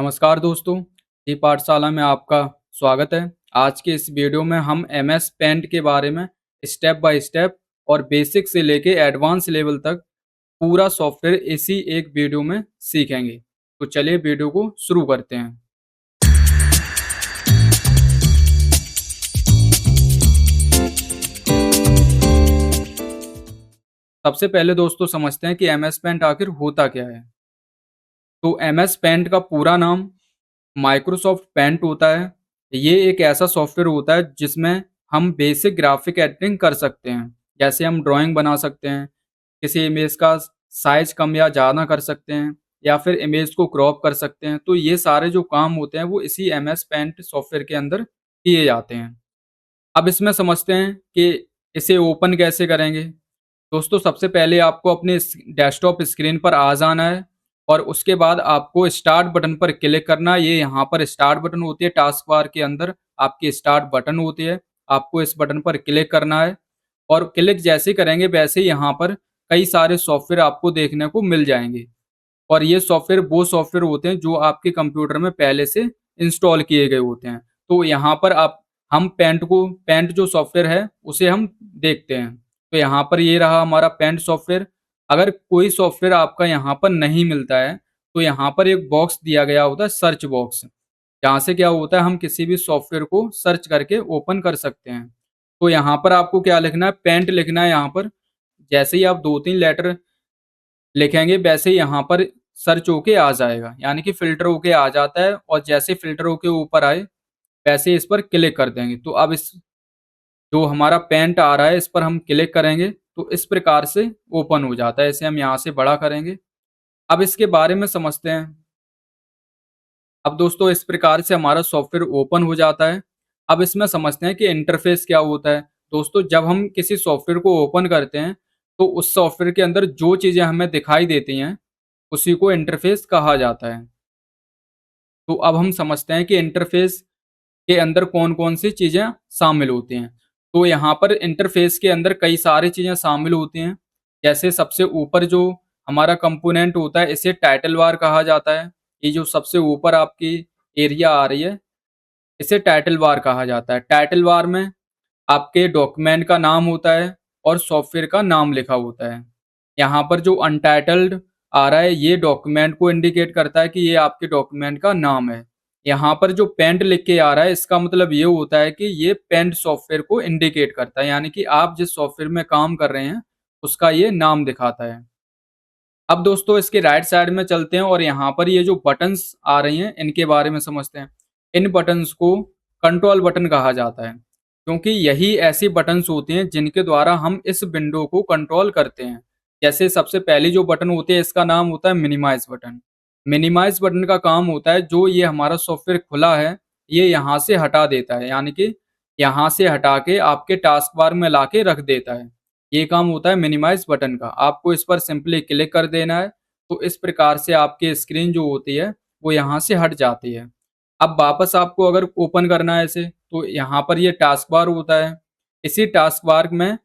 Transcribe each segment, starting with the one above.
नमस्कार दोस्तों, जी पाठशाला में आपका स्वागत है। आज के इस वीडियो में हम एमएस पेंट के बारे में स्टेप बाय स्टेप और बेसिक से लेके एडवांस लेवल तक पूरा सॉफ्टवेयर इसी एक वीडियो में सीखेंगे। तो चलिए वीडियो को शुरू करते हैं। सबसे पहले दोस्तों समझते हैं कि एमएस पेंट आखिर होता क्या है। तो एमएस पेंट का पूरा नाम माइक्रोसॉफ्ट पेंट होता है। ये एक ऐसा सॉफ्टवेयर होता है जिसमें हम बेसिक ग्राफिक एडिटिंग कर सकते हैं। जैसे हम ड्राइंग बना सकते हैं, किसी इमेज का साइज कम या ज़्यादा कर सकते हैं या फिर इमेज को क्रॉप कर सकते हैं। तो ये सारे जो काम होते हैं वो इसी एमएस पेंट सॉफ्टवेयर के अंदर किए जाते हैं। अब इसमें समझते हैं कि इसे ओपन कैसे करेंगे। दोस्तों सबसे पहले आपको अपने डेस्कटॉप स्क्रीन पर आ जाना है और उसके बाद आपको स्टार्ट बटन पर क्लिक करना है। ये यहाँ पर स्टार्ट बटन होती है, टास्क बार के अंदर आपकी स्टार्ट बटन होती है। आपको इस बटन पर क्लिक करना है और क्लिक जैसे ही करेंगे वैसे ही यहाँ पर कई सारे सॉफ्टवेयर आपको देखने को मिल जाएंगे। और ये सॉफ्टवेयर वो सॉफ्टवेयर होते हैं जो आपके कंप्यूटर में पहले से इंस्टॉल किए गए होते हैं। तो यहाँ पर आप हम पेंट जो सॉफ्टवेयर है उसे हम देखते हैं। तो यहाँ पर ये रहा हमारा पेंट सॉफ्टवेयर। अगर कोई सॉफ्टवेयर आपका यहाँ पर नहीं मिलता है तो यहाँ पर एक बॉक्स दिया गया होता है, सर्च बॉक्स। यहाँ से क्या होता है, हम किसी भी सॉफ्टवेयर को सर्च करके ओपन कर सकते हैं। तो यहाँ पर आपको क्या लिखना है, पेंट लिखना है। यहाँ पर जैसे ही आप 2-3 लेटर लिखेंगे वैसे ही यहाँ पर सर्च होके आ जाएगा, यानी कि फ़िल्टर होके आ जाता है। और जैसे फ़िल्टर होके ऊपर आए वैसे इस पर क्लिक कर देंगे। तो अब इस जो हमारा पेंट आ रहा है इस पर हम क्लिक करेंगे तो इस प्रकार से ओपन हो जाता है। इसे हम यहाँ से बड़ा करेंगे। अब इसके बारे में समझते हैं। अब दोस्तों इस प्रकार से हमारा सॉफ्टवेयर ओपन हो जाता है। अब इसमें समझते हैं कि इंटरफ़ेस क्या होता है। दोस्तों जब हम किसी सॉफ्टवेयर को ओपन करते हैं तो उस सॉफ्टवेयर के अंदर जो चीज़ें हमें दिखाई देती हैं उसी को इंटरफ़ेस कहा जाता है। तो अब हम समझते हैं कि इंटरफ़ेस के अंदर कौन-कौन सी चीज़ें शामिल होती हैं। तो यहाँ पर इंटरफ़ेस के अंदर कई सारी चीज़ें शामिल होती हैं। जैसे सबसे ऊपर जो हमारा कंपोनेंट होता है इसे टाइटल बार कहा जाता है। ये जो सबसे ऊपर आपकी एरिया आ रही है इसे टाइटल बार कहा जाता है। टाइटल बार में आपके डॉक्यूमेंट का नाम होता है और सॉफ्टवेयर का नाम लिखा होता है। यहाँ पर जो अनटाइटल्ड आ रहा है ये डॉक्यूमेंट को इंडिकेट करता है कि ये आपके डॉक्यूमेंट का नाम है। यहाँ पर जो पेंट लिख के आ रहा है इसका मतलब ये होता है कि ये पेंट सॉफ्टवेयर को इंडिकेट करता है, यानी कि आप जिस सॉफ्टवेयर में काम कर रहे हैं उसका ये नाम दिखाता है। अब दोस्तों इसके राइट साइड में चलते हैं और यहाँ पर ये जो बटन्स आ रही हैं इनके बारे में समझते हैं। इन बटन्स को कंट्रोल बटन कहा जाता है, क्योंकि यही ऐसी बटन्स होती हैं जिनके द्वारा हम इस विंडो को कंट्रोल करते हैं। जैसे सबसे पहली जो बटन होती है इसका नाम होता है मिनिमाइज बटन। मिनिमाइज बटन का काम होता है जो ये हमारा सॉफ्टवेयर खुला है ये यहाँ से हटा देता है, यानी कि यहाँ से हटा के आपके टास्क बार में ला के रख देता है। ये काम होता है मिनिमाइज बटन का। आपको इस पर सिंपली क्लिक कर देना है तो इस प्रकार से आपकी स्क्रीन जो होती है वो यहाँ से हट जाती है। अब वापस आपको अगर ओपन करना है इसे तो यहाँ पर ये टास्क बार होता है। इसी टास्क बार में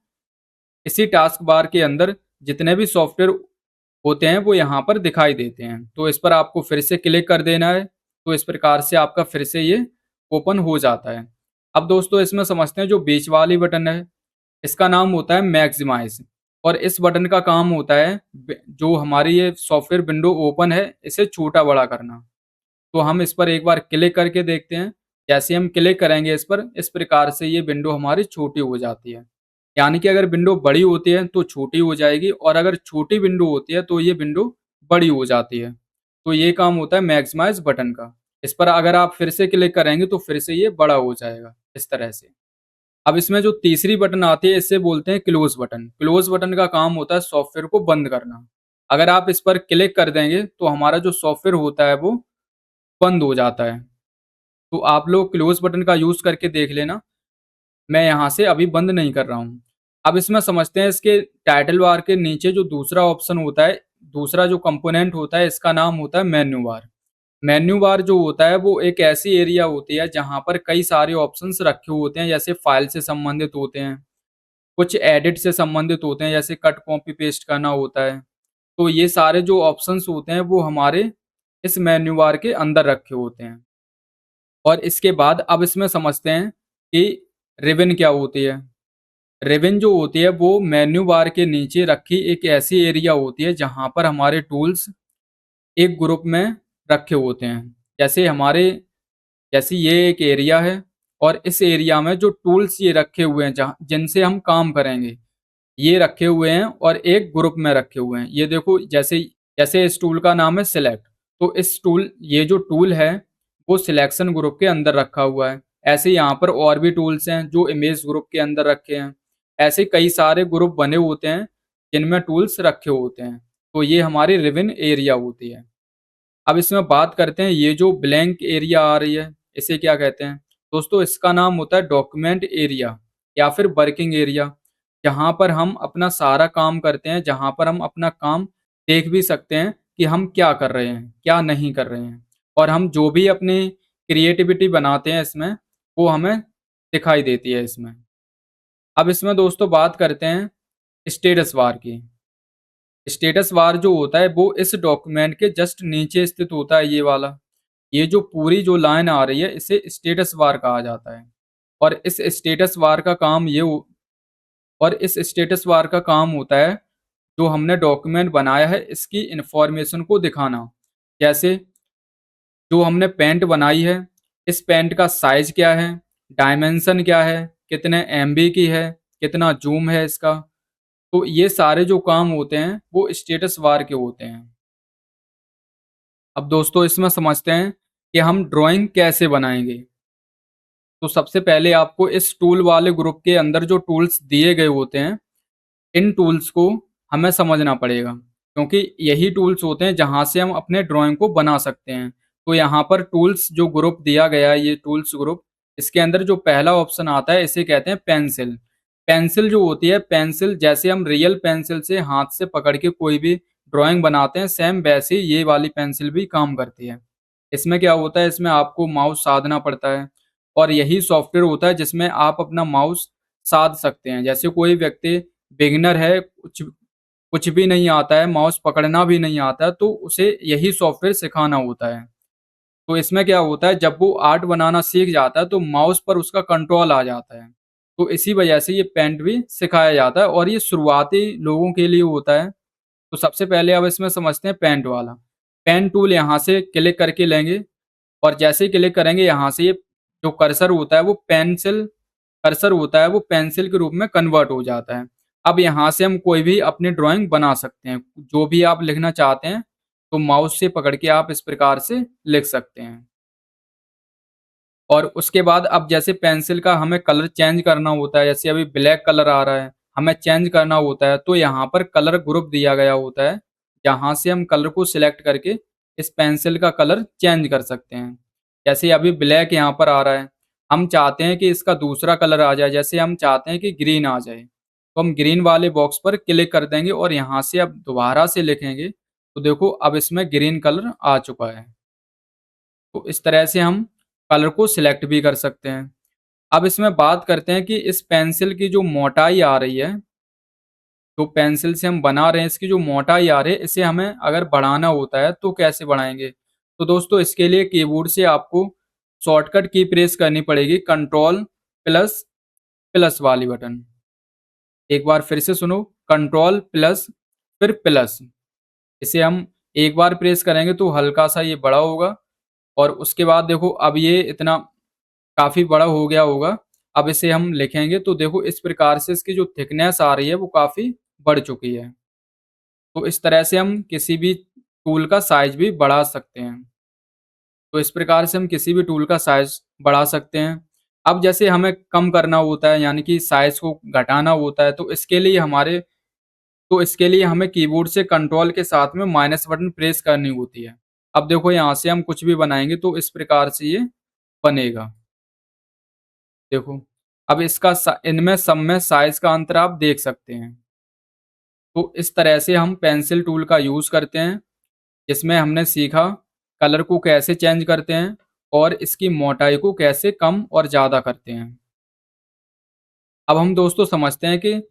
इसी टास्क बार के अंदर जितने भी सॉफ्टवेयर होते हैं वो यहाँ पर दिखाई देते हैं। तो इस पर आपको फिर से क्लिक कर देना है तो इस प्रकार से आपका फिर से ये ओपन हो जाता है। अब दोस्तों इसमें समझते हैं जो बीच वाली बटन है इसका नाम होता है मैक्सिमाइज। और इस बटन का काम होता है जो हमारी ये सॉफ्टवेयर विंडो ओपन है इसे छोटा बड़ा करना। तो हम इस पर एक बार क्लिक करके देखते हैं। जैसे हम क्लिक करेंगे इस पर इस प्रकार से ये विंडो हमारी छोटी हो जाती है। यानी कि अगर विंडो बड़ी होती है तो छोटी हो जाएगी और अगर छोटी विंडो होती है तो ये विंडो बड़ी हो जाती है। तो ये काम होता है मैक्सिमाइज बटन का। इस पर अगर आप फिर से क्लिक करेंगे तो फिर से ये बड़ा हो जाएगा इस तरह से। अब इसमें जो तीसरी बटन आती है इसे बोलते हैं क्लोज बटन। क्लोज बटन का काम होता है सॉफ्टवेयर को बंद करना। अगर आप इस पर क्लिक कर देंगे तो हमारा जो सॉफ्टवेयर होता है वो बंद हो जाता है। तो आप लोग क्लोज बटन का यूज़ करके देख लेना। मैं यहाँ से अभी बंद नहीं कर रहा हूँ। अब इसमें समझते हैं इसके टाइटल बार के नीचे जो दूसरा ऑप्शन होता है, दूसरा जो कंपोनेंट होता है इसका नाम होता है मेन्यू बार। मेन्यू बार जो होता है वो एक ऐसी एरिया होती है जहाँ पर कई सारे ऑप्शंस रखे होते हैं, जैसे फाइल से संबंधित होते हैं, कुछ एडिट से संबंधित होते हैं जैसे कट कॉपी पेस्ट करना होता है। तो ये सारे जो ऑप्शंस होते हैं वो हमारे इस मेन्यू बार के अंदर रखे होते हैं। और इसके बाद अब इसमें समझते हैं कि रिबन क्या होती है। रिबन जो होती है वो मेन्यू बार के नीचे रखी एक ऐसी एरिया होती है जहाँ पर हमारे टूल्स एक ग्रुप में रखे होते हैं। जैसे हमारे जैसे ये एक एरिया है और इस एरिया में जो टूल्स ये रखे हुए हैं जहाँ जिनसे हम काम करेंगे, ये रखे हुए हैं और एक ग्रुप में रखे हुए हैं। ये देखो जैसे जैसे इस टूल का नाम है सिलेक्ट, तो इस टूल ये जो टूल है वो सिलेक्शन ग्रुप के अंदर रखा हुआ है। ऐसे यहाँ पर और भी टूल्स हैं जो इमेज ग्रुप के अंदर रखे हैं। ऐसे कई सारे ग्रुप बने होते हैं जिनमें टूल्स रखे होते हैं। तो ये हमारी रिबन एरिया होती है। अब इसमें बात करते हैं ये जो ब्लैंक एरिया आ रही है, इसे क्या कहते हैं? दोस्तों इसका नाम होता है डॉक्यूमेंट एरिया या फिर वर्किंग एरिया। जहाँ पर हम अपना सारा काम करते हैं, जहाँ पर हम अपना काम देख भी सकते हैं कि हम क्या कर रहे हैं, क्या नहीं कर रहे हैं। और हम जो भी अपनी क्रिएटिविटी बनाते हैं इसमें, वो हमें दिखाई देती है इसमें। अब इसमें दोस्तों बात करते हैं स्टेटस बार की। स्टेटस बार जो होता है वो इस डॉक्यूमेंट के जस्ट नीचे स्थित होता है, ये वाला। ये जो पूरी जो लाइन आ रही है इसे स्टेटस बार कहा जाता है। और इस स्टेटस बार का काम ये हो और इस स्टेटस बार का काम होता है जो हमने डॉक्यूमेंट बनाया है इसकी इंफॉर्मेशन को दिखाना। जैसे जो हमने पेंट बनाई है, इस पेंट का साइज क्या है, डायमेंशन क्या है, कितने एमबी की है, कितना जूम है इसका। तो ये सारे जो काम होते हैं वो स्टेटस बार के होते हैं। अब दोस्तों इसमें समझते हैं कि हम ड्राइंग कैसे बनाएंगे। तो सबसे पहले आपको इस टूल वाले ग्रुप के अंदर जो टूल्स दिए गए होते हैं, इन टूल्स को हमें समझना पड़ेगा, क्योंकि यही टूल्स होते हैं जहाँ से हम अपने ड्राइंग को बना सकते हैं। तो यहाँ पर टूल्स जो ग्रुप दिया गया है, ये टूल्स ग्रुप, इसके अंदर जो पहला ऑप्शन आता है इसे कहते हैं पेंसिल। पेंसिल जो होती है, पेंसिल जैसे हम रियल पेंसिल से हाथ से पकड़ के कोई भी ड्राइंग बनाते हैं, सेम वैसे ही ये वाली पेंसिल भी काम करती है। इसमें क्या होता है, इसमें आपको माउस साधना पड़ता है और यही सॉफ्टवेयर होता है जिसमें आप अपना माउस साध सकते हैं। जैसे कोई व्यक्ति बिगिनर है, कुछ कुछ भी नहीं आता है, माउस पकड़ना भी नहीं आता है, तो उसे यही सॉफ्टवेयर सिखाना होता है। तो इसमें क्या होता है, जब वो आर्ट बनाना सीख जाता है तो माउस पर उसका कंट्रोल आ जाता है। तो इसी वजह से ये पेंट भी सिखाया जाता है और ये शुरुआती लोगों के लिए होता है। तो सबसे पहले अब इसमें समझते हैं पेंट वाला। पेन टूल यहाँ से क्लिक करके लेंगे और जैसे ही क्लिक करेंगे यहाँ से ये जो कर्सर होता है वो कर्सर होता है वो पेंसिल के रूप में कन्वर्ट हो जाता है। अब यहाँ से हम कोई भी अपनी ड्राइंग बना सकते हैं। जो भी आप लिखना चाहते हैं, तो माउस से पकड़ के आप इस प्रकार से लिख सकते हैं। और उसके बाद अब जैसे पेंसिल का हमें कलर चेंज करना होता है, जैसे अभी ब्लैक कलर आ रहा है, हमें चेंज करना होता है, तो यहाँ पर कलर ग्रुप दिया गया होता है, जहाँ से हम कलर को सिलेक्ट करके इस पेंसिल का कलर चेंज कर सकते हैं। जैसे अभी ब्लैक यहाँ पर आ रहा है, हम चाहते हैं कि इसका दूसरा कलर आ जाए, जैसे हम चाहते हैं कि ग्रीन आ जाए, तो हम ग्रीन वाले बॉक्स पर क्लिक कर देंगे और यहाँ से अब दोबारा से लिखेंगे, तो देखो अब इसमें ग्रीन कलर आ चुका है। तो इस तरह से हम कलर को सिलेक्ट भी कर सकते हैं। अब इसमें बात करते हैं कि इस पेंसिल की जो मोटाई आ रही है, जो पेंसिल से हम बना रहे हैं इसकी जो मोटाई आ रही है, इसे हमें अगर बढ़ाना होता है तो कैसे बढ़ाएँगे? तो दोस्तों इसके लिए कीबोर्ड से आपको शॉर्टकट की प्रेस करनी पड़ेगी, कंट्रोल प्लस प्लस वाली बटन। एक बार फिर से सुनो, कंट्रोल प्लस फिर प्लस। इसे हम एक बार प्रेस करेंगे तो हल्का-सा ये बड़ा होगा और उसके बाद देखो अब ये इतना काफ़ी बड़ा हो गया होगा। अब इसे हम लिखेंगे तो देखो इस प्रकार से इसकी जो थिकनेस आ रही है वो काफ़ी बढ़ चुकी है। तो इस तरह से हम किसी भी टूल का साइज़ भी बढ़ा सकते हैं। तो इस प्रकार से हम किसी भी टूल का साइज़ बढ़ा सकते हैं। अब जैसे हमें कम करना होता है, यानी कि साइज़ को घटाना होता है, तो इसके लिए हमें कीबोर्ड से कंट्रोल के साथ में माइनस बटन प्रेस करनी होती है। अब देखो यहाँ से हम कुछ भी बनाएँगे तो इस प्रकार से ये बनेगा। देखो, अब इसका इनमें सब में साइज़ का अंतर आप देख सकते हैं। तो इस तरह से हम पेंसिल टूल का यूज़ करते हैं, जिसमें हमने सीखा कलर को कैसे चेंज करते हैं और इसकी मोटाई को कैसे कम और ज़्यादा करते हैं। अब हम दोस्तों समझते हैं कि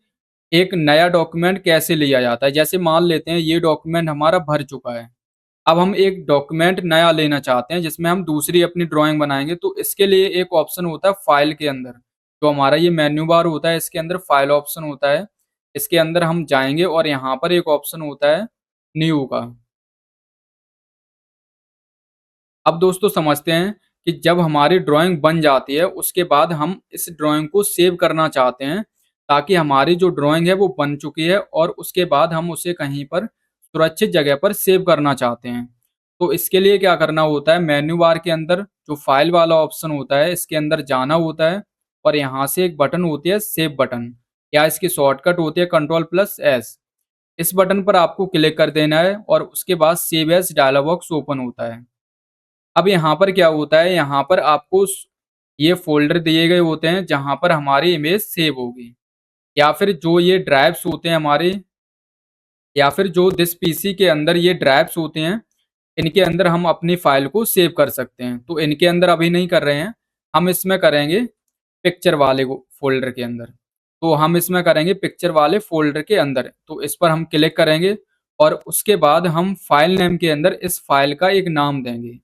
एक नया डॉक्यूमेंट कैसे लिया जाता है। जैसे मान लेते हैं ये डॉक्यूमेंट हमारा भर चुका है, अब हम एक डॉक्यूमेंट नया लेना चाहते हैं जिसमें हम दूसरी अपनी ड्राइंग बनाएँगे, तो इसके लिए एक ऑप्शन होता है फाइल के अंदर। जो हमारा ये मेन्यू बार होता है इसके अंदर फाइल ऑप्शन होता है। इसके अंदर हम जाएँगे और यहाँ पर एक ऑप्शन होता है न्यू का। अब दोस्तों समझते हैं कि जब हमारी ड्राइंग बन जाती है, उसके बाद हम इस ड्राइंग को सेव करना चाहते हैं, ताकि हमारी जो ड्राइंग है वो बन चुकी है और उसके बाद हम उसे कहीं पर सुरक्षित जगह पर सेव करना चाहते हैं। तो इसके लिए क्या करना होता है, मेन्यू बार के अंदर जो फाइल वाला ऑप्शन होता है, इसके अंदर जाना होता है और यहाँ से एक बटन होती है सेव बटन, या इसकी शॉर्टकट होती है कंट्रोल प्लस एस। इस बटन पर आपको क्लिक कर देना है और उसके बाद save as dialogue box open होता है। अब यहाँ पर क्या होता है, यहाँ पर आपको ये फ़ोल्डर दिए गए होते हैं जहाँ पर हमारी इमेज सेव होगी, या फिर जो ये ड्राइव्स होते हैं हमारे, या फिर जो दिस पीसी के अंदर ये ड्राइव्स होते हैं, इनके अंदर हम अपनी फ़ाइल को सेव कर सकते हैं। तो इनके अंदर अभी नहीं कर रहे हैं, हम इसमें करेंगे पिक्चर वाले वो फ़ोल्डर के अंदर। तो हम इसमें करेंगे पिक्चर वाले फ़ोल्डर के अंदर, तो इस पर हम क्लिक करेंगे और उसके बाद हम फ़ाइल नेम के अंदर इस फ़ाइल का एक नाम देंगे।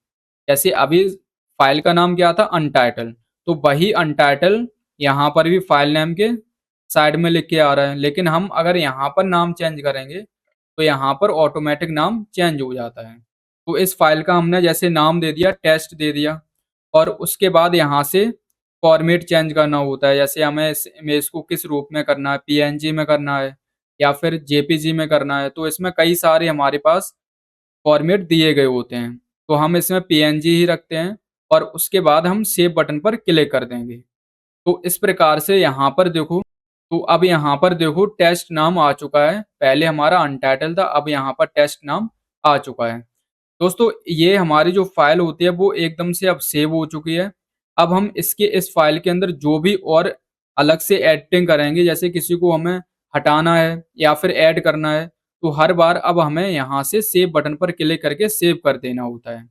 जैसे अभी फ़ाइल का नाम क्या था, अनटाइटल, तो वही अनटाइटल यहाँ पर भी फ़ाइल नेम के साइड में लिख के आ रहा है, लेकिन हम अगर यहाँ पर नाम चेंज करेंगे, तो यहाँ पर ऑटोमैटिक नाम चेंज हो जाता है। तो इस फ़ाइल का हमने जैसे नाम दे दिया, टेस्ट दे दिया, और उसके बाद यहाँ से फॉर्मेट चेंज करना होता है, जैसे हमें इस इमेज को किस रूप में करना है, पीएनजी में करना है या फिर जेपीजी में करना है, तो इसमें कई सारे हमारे पास फॉर्मेट दिए गए होते हैं। तो हम इसमें पीएनजी ही रखते हैं और उसके बाद हम सेव बटन पर क्लिक कर देंगे। तो इस प्रकार से यहाँ पर देखो, तो अब यहाँ पर देखो टेस्ट नाम आ चुका है। पहले हमारा अनटाइटल था, अब यहाँ पर टेस्ट नाम आ चुका है। दोस्तों ये हमारी जो फ़ाइल होती है वो एकदम से अब सेव हो चुकी है। अब हम इसके इस फ़ाइल के अंदर जो भी और अलग से एडिटिंग करेंगे, जैसे किसी को हमें हटाना है या फिर ऐड करना है, तो हर बार अब हमें यहाँ से सेव बटन पर क्लिक करके सेव कर देना होता है।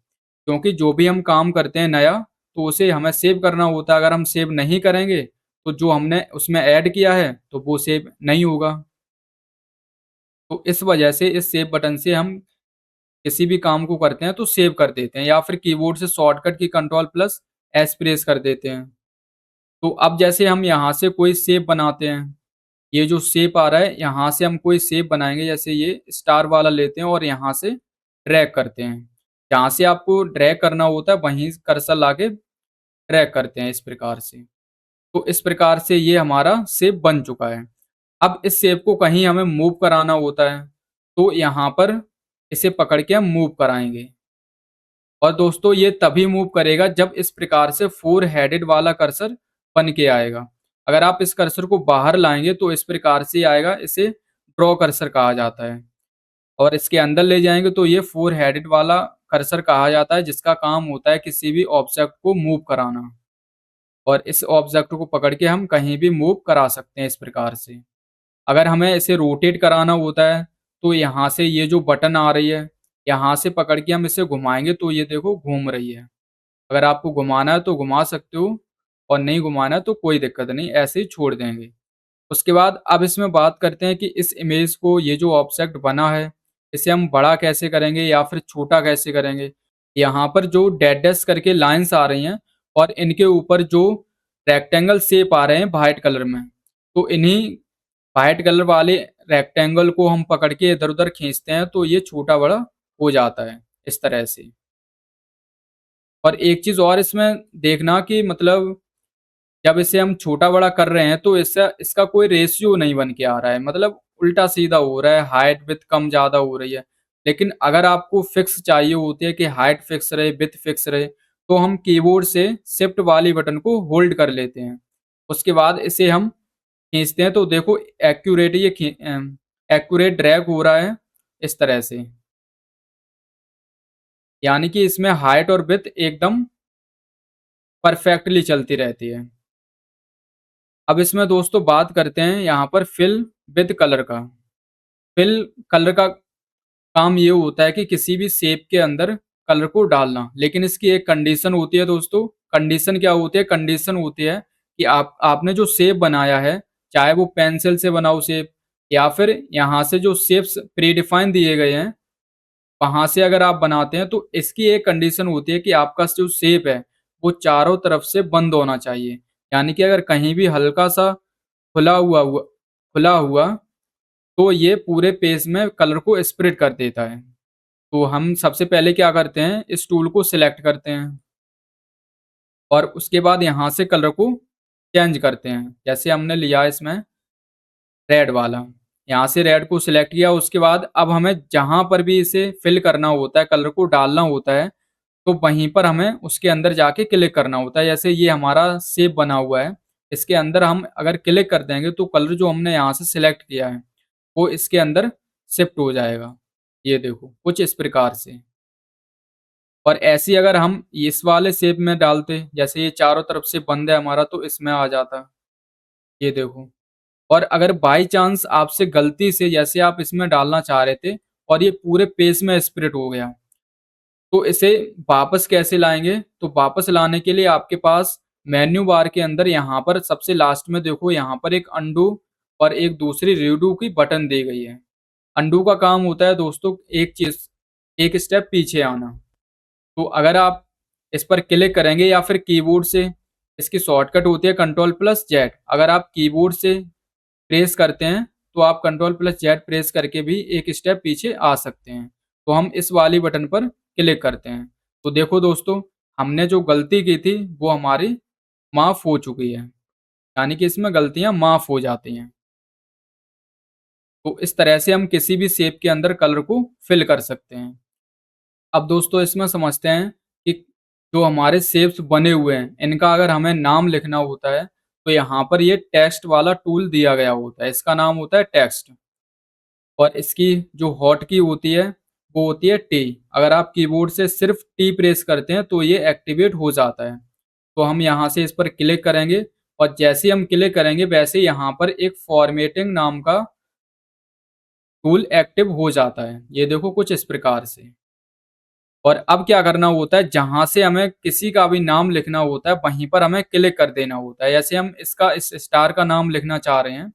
क्योंकि जो भी हम काम करते हैं नया, तो उसे हमें सेव करना होता है। अगर हम सेव नहीं करेंगे, तो जो हमने उसमें ऐड किया है, तो वो सेव नहीं होगा। तो इस वजह से इस सेव बटन से हम किसी भी काम को करते हैं तो सेव कर देते हैं, या फिर कीबोर्ड से शॉर्टकट की कंट्रोल प्लस एस प्रेस कर देते हैं। तो अब जैसे हम यहाँ से कोई शेप बनाते हैं, ये जो शेप आ रहा है यहाँ से हम कोई शेप बनाएंगे, जैसे ये स्टार वाला लेते हैं और यहाँ से ड्रैग करते हैं। जहाँ से आपको ड्रैग करना होता है वहीं कर्सर लाके ड्रैग करते हैं इस प्रकार से। तो इस प्रकार से ये हमारा शेप बन चुका है। अब इस शेप को कहीं हमें मूव कराना होता है, तो यहाँ पर इसे पकड़ के हम मूव कराएंगे। और दोस्तों ये तभी मूव करेगा जब इस प्रकार से फोर हेडेड वाला कर्सर बन के आएगा। अगर आप इस कर्सर को बाहर लाएंगे तो इस प्रकार से आएगा, इसे ड्रॉ कर्सर कहा जाता है। और इसके अंदर ले जाएंगे तो ये फोर हेडेड वाला कर्सर कहा जाता है, जिसका काम होता है किसी भी ऑब्जेक्ट को मूव कराना। और इस ऑब्जेक्ट को पकड़ के हम कहीं भी मूव करा सकते हैं इस प्रकार से। अगर हमें इसे रोटेट कराना होता है, तो यहाँ से ये जो बटन आ रही है, यहाँ से पकड़ के हम इसे घुमाएँगे तो ये देखो घूम रही है। अगर आपको घुमाना है तो घुमा सकते हो और नहीं घुमाना है तो कोई दिक्कत नहीं, ऐसे ही छोड़ देंगे। उसके बाद अब इसमें बात करते हैं कि इस इमेज को, ये जो ऑब्जेक्ट बना है, इसे हम बड़ा कैसे करेंगे या फिर छोटा कैसे करेंगे। यहाँ पर जो डैश करके लाइन्स आ रही हैं और इनके ऊपर जो रेक्टेंगल शेप आ रहे हैं व्हाइट कलर में, तो इन्हीं व्हाइट कलर वाले रेक्टेंगल को हम पकड़ के इधर-उधर खींचते हैं तो ये छोटा-बड़ा हो जाता है, इस तरह से। और एक चीज़ और इसमें देखना कि मतलब जब इसे हम छोटा-बड़ा कर रहे हैं तो इससे इसका कोई रेशियो नहीं बन के आ रहा है, मतलब उल्टा-सीधा हो रहा है, हाइट विड्थ कम-ज़्यादा हो रही है। लेकिन अगर आपको फिक्स चाहिए होती है कि हाइट फिक्स रहे, विड्थ फिक्स रहे, तो हम कीबोर्ड से शिफ्ट वाली बटन को होल्ड कर लेते हैं। उसके बाद इसे हम खींचते हैं तो देखो एक्यूरेट एक्यूरेट ड्रैग हो रहा है इस तरह से। यानी कि इसमें हाइट और विड्थ एकदम परफेक्टली चलती रहती है। अब इसमें दोस्तों बात करते हैं यहाँ पर फिल विद कलर का। फिल कलर का काम ये होता है कि किसी भी शेप के अंदर कलर को डालना, लेकिन इसकी एक कंडीशन होती है दोस्तों। कंडीशन क्या होती है? कंडीशन होती है कि आपने जो शेप बनाया है, चाहे वो पेंसिल से बनाओ शेप या फिर यहाँ से जो शेप्स प्री डिफाइन दिए गए हैं, वहाँ से अगर आप बनाते हैं तो इसकी एक कंडीशन होती है कि आपका जो शेप है, वो चारों तरफ से बंद होना चाहिए। यानी कि अगर कहीं भी हल्का-सा खुला हुआ हुआ खुला हुआ, तो ये पूरे पेज में कलर को स्प्रेड कर देता है। तो हम सबसे पहले क्या करते हैं, इस टूल को सिलेक्ट करते हैं और उसके बाद यहाँ से कलर को चेंज करते हैं। जैसे हमने लिया इसमें रेड वाला, यहाँ से रेड को सिलेक्ट किया, उसके बाद अब हमें जहाँ पर भी इसे फिल करना होता है, कलर को डालना होता है, तो वहीं पर हमें उसके अंदर जाके क्लिक करना होता है। जैसे ये हमारा शेप बना हुआ है, इसके अंदर हम अगर क्लिक कर देंगे तो कलर जो हमने यहाँ से सिलेक्ट किया है, वो इसके अंदर शिफ्ट हो जाएगा। ये देखो, कुछ इस प्रकार से। और ऐसे ही अगर हम इस वाले शेप में डालते, जैसे ये चारों तरफ से बंद है हमारा, तो इसमें आ जाता। ये देखो। और अगर बाई चांस आपसे गलती से जैसे आप इसमें डालना चाह रहे थे और ये पूरे पेज में स्प्रेड हो गया, तो इसे वापस कैसे लाएँगे? तो वापस लाने के लिए आपके पास मेन्यू बार के अंदर यहाँ पर सबसे लास्ट में देखो, यहाँ पर एक अंडू और एक दूसरी रीडू की बटन दी गई है। अंडू का काम होता है दोस्तों एक चीज़, एक स्टेप पीछे आना। तो अगर आप इस पर क्लिक करेंगे या फिर कीबोर्ड से, इसकी शॉर्टकट होती है कंट्रोल प्लस जेड। अगर आप कीबोर्ड से प्रेस करते हैं, तो आप कंट्रोल प्लस जेड प्रेस करके भी एक स्टेप पीछे आ सकते हैं। तो हम इस वाली बटन पर क्लिक करते हैं। तो देखो दोस्तों, हमने जो गलती की थी वो हमारी माफ़ हो चुकी है। यानी कि इसमें गलतियाँ माफ़ हो जाती हैं। तो इस तरह से हम किसी भी शेप के अंदर कलर को फिल कर सकते हैं। अब दोस्तों इसमें समझते हैं कि जो हमारे शेप्स बने हुए हैं, इनका अगर हमें नाम लिखना होता है, तो यहाँ पर ये टेक्स्ट वाला टूल दिया गया होता है। इसका नाम होता है टेक्स्ट और इसकी जो हॉट की होती है, वो होती है टी। अगर आप कीबोर्ड से सिर्फ टी प्रेस करते हैं, तो ये एक्टिवेट हो जाता है। तो हम यहाँ से इस पर क्लिक करेंगे और जैसे ही हम क्लिक करेंगे, वैसे ही यहाँ पर एक फॉर्मेटिंग नाम का टूल एक्टिव हो जाता है। ये देखो कुछ इस प्रकार से। और अब क्या करना होता है, जहाँ से हमें किसी का भी नाम लिखना होता है, वहीं पर हमें क्लिक कर देना होता है। जैसे हम इसका इस स्टार का नाम लिखना चाह रहे हैं,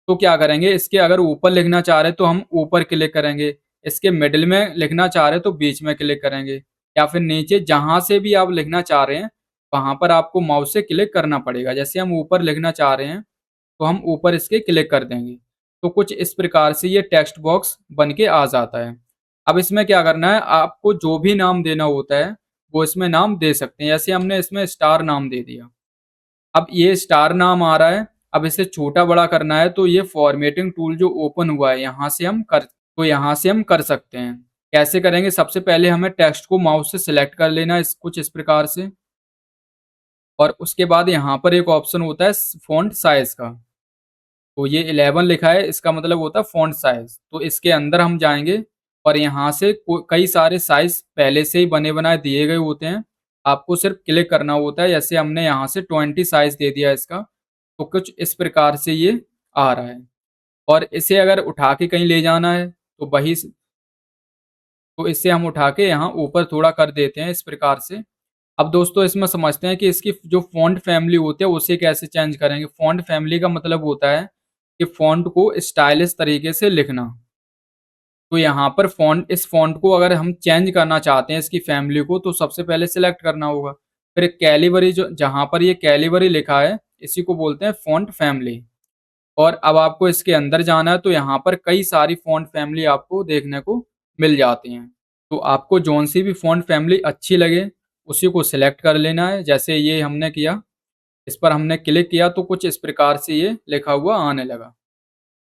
तो क्या करेंगे, इसके अगर ऊपर लिखना चाह रहे हैं तो हम ऊपर क्लिक करेंगे, इसके मिडिल में लिखना चाह रहे हैं तो बीच में क्लिक करेंगे, या फिर नीचे जहाँ से भी आप लिखना चाह रहे हैं, वहाँ पर आपको माउस से क्लिक करना पड़ेगा। जैसे हम ऊपर लिखना चाह रहे हैं, तो हम ऊपर इसके क्लिक कर देंगे। तो कुछ इस प्रकार से ये टेक्स्ट बॉक्स बन के आ जाता है। अब इसमें क्या करना है, आपको जो भी नाम देना होता है, वो इसमें नाम दे सकते हैं। जैसे हमने इसमें स्टार नाम दे दिया। अब ये स्टार नाम आ रहा है, अब इसे छोटा-बड़ा करना है, तो ये फॉर्मेटिंग टूल जो ओपन हुआ है, यहाँ से हम कर सकते हैं। कैसे करेंगे? सबसे पहले हमें टेक्स्ट को माउस से सिलेक्ट कर लेना है कुछ इस प्रकार से और उसके बाद यहाँ पर एक ऑप्शन होता है फ़ॉन्ट साइज़ का। तो ये 11 लिखा है, इसका मतलब होता है फ़ॉन्ट साइज़। तो इसके अंदर हम जाएँगे और यहाँ से कई सारे साइज़ पहले से ही बने-बनाए दिए गए होते हैं। आपको सिर्फ़ क्लिक करना होता है। जैसे हमने यहाँ से 20 साइज़ दे दिया इसका, तो कुछ इस प्रकार से ये आ रहा है। और इसे अगर उठा के कहीं ले जाना है, तो वही स तो इसे हम उठा के यहाँ ऊपर थोड़ा कर देते हैं इस प्रकार से। अब दोस्तों इसमें समझते हैं कि इसकी जो फ़ॉन्ट फ़ैमिली होती है, उसे कैसे चेंज करेंगे। फ़ॉन्ट फ़ैमिली का मतलब होता है कि फ़ॉन्ट को स्टाइलिश तरीके से लिखना। तो यहाँ पर इस फ़ॉन्ट को अगर हम चेंज करना चाहते हैं इसकी फ़ैमिली को, तो सबसे पहले सिलेक्ट करना होगा। फिर कैलिबरी, जो जहाँ पर ये कैलिबरी लिखा है, इसी को बोलते हैं फ़ॉन्ट फ़ैमिली। और अब आपको इसके अंदर जाना है, तो यहाँ पर कई सारी फ़ॉन्ट फ़ैमिली आपको देखने को मिल जाती हैं। तो आपको जौन-सी भी फ़ॉन्ट फ़ैमिली अच्छी लगे, उसी को सिलेक्ट कर लेना है। जैसे ये हमने किया, इस पर हमने क्लिक किया तो कुछ इस प्रकार से ये लिखा हुआ आने लगा।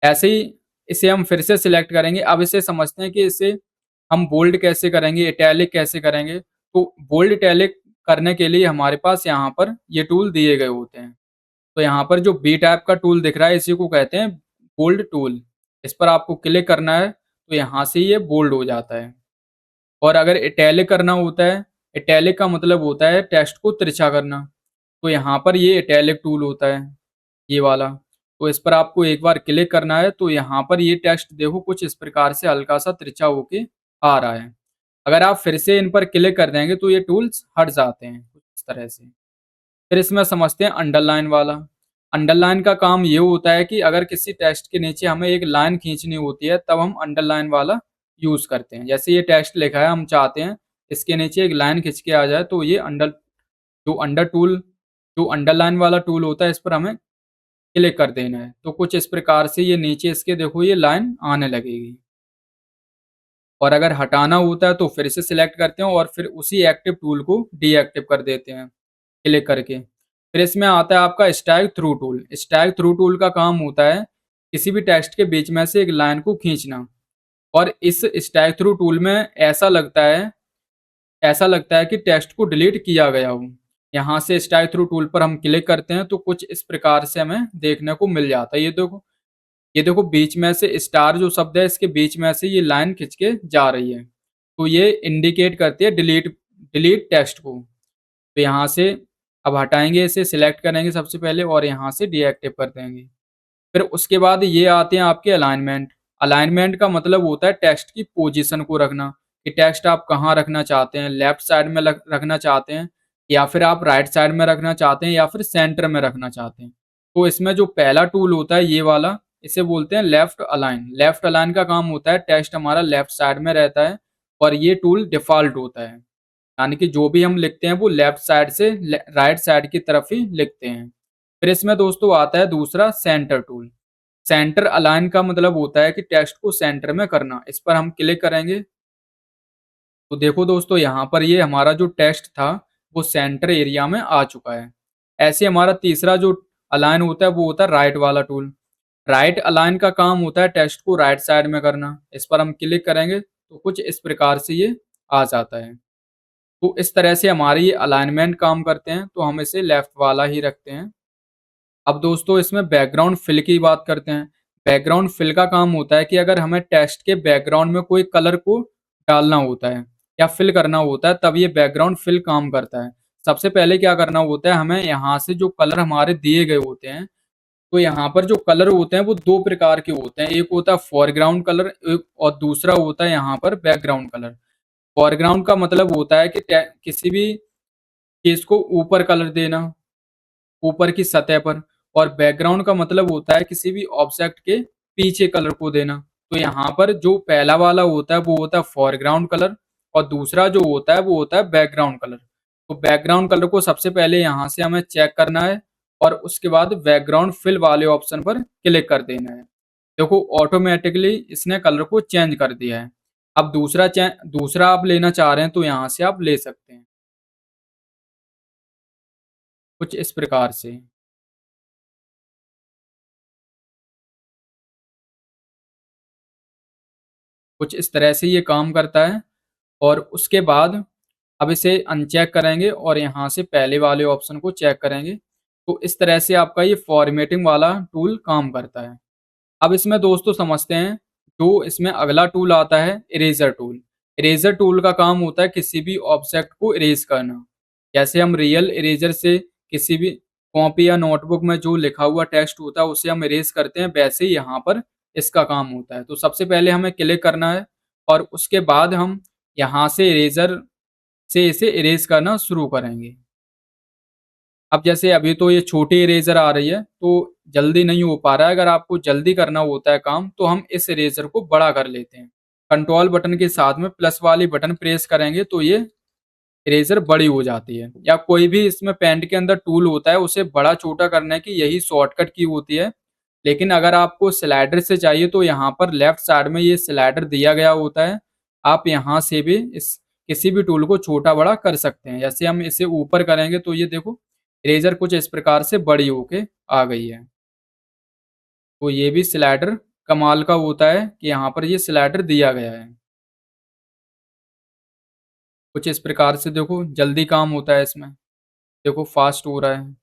ऐसे ही इसे हम फिर से सिलेक्ट करेंगे। अब इसे समझते हैं कि इसे हम बोल्ड कैसे करेंगे, इटैलिक कैसे करेंगे। तो बोल्ड, इटैलिक करने के लिए हमारे पास यहाँ पर ये टूल दिए गए होते हैं। तो यहाँ पर जो बी टाइप का टूल दिख रहा है, इसी को कहते हैं बोल्ड टूल। इस पर आपको क्लिक करना है, तो यहाँ से ये बोल्ड हो जाता है। और अगर इटैलिक करना होता है, इटैलिक का मतलब होता है टेक्स्ट को तिरछा करना। तो यहाँ पर ये इटैलिक टूल होता है, ये वाला। तो इस पर आपको एक बार क्लिक करना है, तो यहाँ पर ये टेक्स्ट देखो कुछ इस प्रकार से हल्का-सा तिरछा होके आ रहा है। अगर आप फिर से इन पर क्लिक कर देंगे, तो ये टूल्स हट जाते हैं, कुछ इस तरह से। फिर इसमें समझते हैं अंडरलाइन वाला। अंडरलाइन का काम ये होता है कि अगर किसी टेक्स्ट के नीचे हमें एक लाइन खींचनी होती है, तब हम अंडरलाइन वाला यूज करते हैं। जैसे ये टेक्स्ट लिखा है, हम चाहते हैं इसके नीचे एक लाइन खींच के आ जाए, तो ये जो अंडर टूल जो अंडरलाइन वाला टूल होता है, इस पर हमें क्लिक कर देना है। तो कुछ इस प्रकार से ये नीचे इसके देखो ये लाइन आने लगेगी। और अगर हटाना होता है तो फिर से सिलेक्ट करते हैं और फिर उसी एक्टिव टूल को डीएक्टिव कर देते हैं क्लिक करके। फिर इसमें आता है आपका Stag through tool. Stag through tool का काम होता है किसी भी टेक्स्ट के बीच में से एक लाइन को खींचना। और इस स्टैग थ्रू टूल में ऐसा लगता है कि टेक्स्ट को डिलीट किया गया हो। यहाँ से स्टैग थ्रू टूल पर हम क्लिक करते हैं तो कुछ इस प्रकार से हमें देखने को मिल जाता है। ये देखो बीच में से स्टार जो शब्द है, इसके बीच में से ये लाइन खिंच के जा रही है। तो ये इंडिकेट करती है डिलीट डिलीट टेक्स्ट को। तो यहाँ से अब हटाएंगे, इसे सिलेक्ट करेंगे सबसे पहले और यहाँ से डीएक्टिव कर देंगे। फिर उसके बाद ये आते हैं आपके अलाइनमेंट। अलाइनमेंट का मतलब होता है टेक्स्ट की पोजीशन को रखना, कि टेक्स्ट आप कहाँ रखना चाहते हैं, लेफ्ट साइड में रखना चाहते हैं, या फिर आप राइट साइड में रखना चाहते हैं, या फिर सेंटर में रखना चाहते हैं। तो इसमें जो पहला टूल होता है ये वाला, इसे बोलते हैं लेफ्ट अलाइन। लेफ्ट अलाइन का काम होता है टेक्स्ट हमारा लेफ्ट साइड में रहता है और ये टूल डिफॉल्ट होता है, यानी कि जो भी हम लिखते हैं वो लेफ्ट साइड से राइट साइड की तरफ ही लिखते हैं। फिर इसमें दोस्तों आता है दूसरा सेंटर टूल। सेंटर अलाइन का मतलब होता है कि टेक्स्ट को सेंटर में करना। इस पर हम क्लिक करेंगे तो देखो दोस्तों यहाँ पर ये हमारा जो टेक्स्ट था वो सेंटर एरिया में आ चुका है। ऐसे हमारा तीसरा जो अलाइन होता है वो होता है राइट वाला टूल। राइट अलाइन का काम होता है टेक्स्ट को राइट साइड में करना। इस पर हम क्लिक करेंगे तो कुछ इस प्रकार से ये आ जाता है। तो इस तरह से हमारे ये अलाइनमेंट काम करते हैं, तो हम इसे लेफ्ट वाला ही रखते हैं। अब दोस्तों इसमें बैकग्राउंड फिल की बात करते हैं। बैकग्राउंड फिल का काम होता है कि अगर हमें टेक्स्ट के बैकग्राउंड में कोई कलर को डालना होता है या फिल करना होता है, तब ये बैकग्राउंड फिल काम करता है। सबसे पहले क्या करना होता है, हमें यहाँ से जो कलर हमारे दिए गए होते हैं, तो यहाँ पर जो कलर होते हैं वो दो प्रकार के होते हैं। एक होता है फोरग्राउंड कलर, और दूसरा होता है यहाँ पर बैकग्राउंड कलर। फोरग्राउंड का मतलब होता है कि किसी भी चीज को ऊपर कलर देना, ऊपर की सतह पर। और बैकग्राउंड का मतलब होता है किसी भी ऑब्जेक्ट के पीछे कलर को देना। तो यहाँ पर जो पहला वाला होता है वो होता है फोरग्राउंड कलर, और दूसरा जो होता है वो होता है बैकग्राउंड कलर। तो बैकग्राउंड कलर को सबसे पहले यहाँ से हमें चेक करना है और उसके बाद बैकग्राउंड फिल वाले ऑप्शन पर क्लिक कर देना है। देखो ऑटोमेटिकली इसने कलर को चेंज कर दिया है। अब दूसरा आप लेना चाह रहे हैं तो यहाँ से आप ले सकते हैं कुछ इस प्रकार से। कुछ इस तरह से ये काम करता है। और उसके बाद अब इसे अनचेक करेंगे और यहाँ से पहले वाले ऑप्शन को चेक करेंगे। तो इस तरह से आपका ये फॉर्मेटिंग वाला टूल काम करता है। अब इसमें दोस्तों समझते हैं, जो इसमें अगला टूल आता है इरेजर टूल। इरेजर टूल का काम होता है किसी भी ऑब्जेक्ट को इरेज करना। जैसे हम रियल इरेजर से किसी भी कॉपी या नोटबुक में जो लिखा हुआ टेक्स्ट होता है उसे हम इरेज करते हैं, वैसे ही यहाँ पर इसका काम होता है। तो सबसे पहले हमें क्लिक करना है और उसके बाद हम यहाँ से इरेजर से इसे इरेज करना शुरू करेंगे। अब जैसे अभी तो ये छोटी इरेजर आ रही है तो जल्दी नहीं हो पा रहा है। अगर आपको जल्दी करना होता है काम तो हम इस इरेजर को बड़ा कर लेते हैं। कंट्रोल बटन के साथ में प्लस वाली बटन प्रेस करेंगे तो ये इरेजर बड़ी हो जाती है। या कोई भी इसमें पेंट के अंदर टूल होता है उसे बड़ा छोटा करने की यही शॉर्टकट की होती है। लेकिन अगर आपको स्लाइडर से चाहिए तो यहाँ पर लेफ्ट साइड में ये स्लाइडर दिया गया होता है। आप यहाँ से भी इस किसी भी टूल को छोटा बड़ा कर सकते हैं। जैसे हम इसे ऊपर करेंगे तो ये देखो इरेजर कुछ इस प्रकार से बड़ी होके आ गई है। तो ये भी स्लाइडर कमाल का होता है कि यहाँ पर ये स्लाइडर दिया गया है। कुछ इस प्रकार से देखो जल्दी काम होता है इसमें, देखो फास्ट हो रहा है।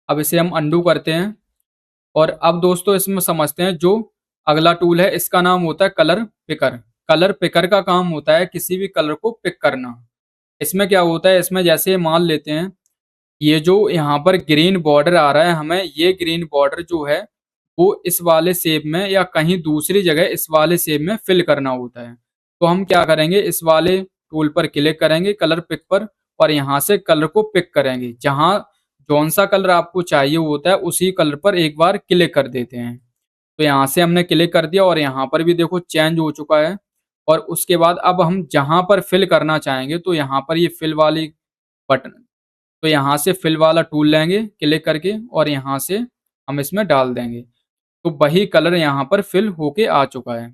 अब इसे हम अंडू करते हैं और अब दोस्तों इसमें समझते हैं जो अगला टूल है, इसका नाम होता है कलर पिकर। कलर पिकर का काम होता है किसी भी कलर को पिक करना। इसमें क्या होता है, इसमें जैसे मान लेते हैं ये जो यहाँ पर ग्रीन बॉर्डर आ रहा है, हमें ये ग्रीन बॉर्डर जो है वो इस वाले शेप में या कहीं दूसरी जगह इस वाले शेप में फिल करना होता है। तो हम क्या करेंगे, इस वाले टूल पर क्लिक करेंगे कलर पिक पर और यहाँ से कलर को पिक करेंगे। जहाँ जौन सा कलर आपको चाहिए होता है उसी कलर पर एक बार क्लिक कर देते हैं। तो यहाँ से हमने क्लिक कर दिया और यहाँ पर भी देखो चेंज हो चुका है। और उसके बाद अब हम जहाँ पर फिल करना चाहेंगे तो यहाँ पर ये फिल वाली बटन, तो यहाँ से फिल वाला टूल लेंगे क्लिक करके और यहाँ से हम इसमें डाल देंगे। तो वही कलर यहाँ पर फिल होके आ चुका है।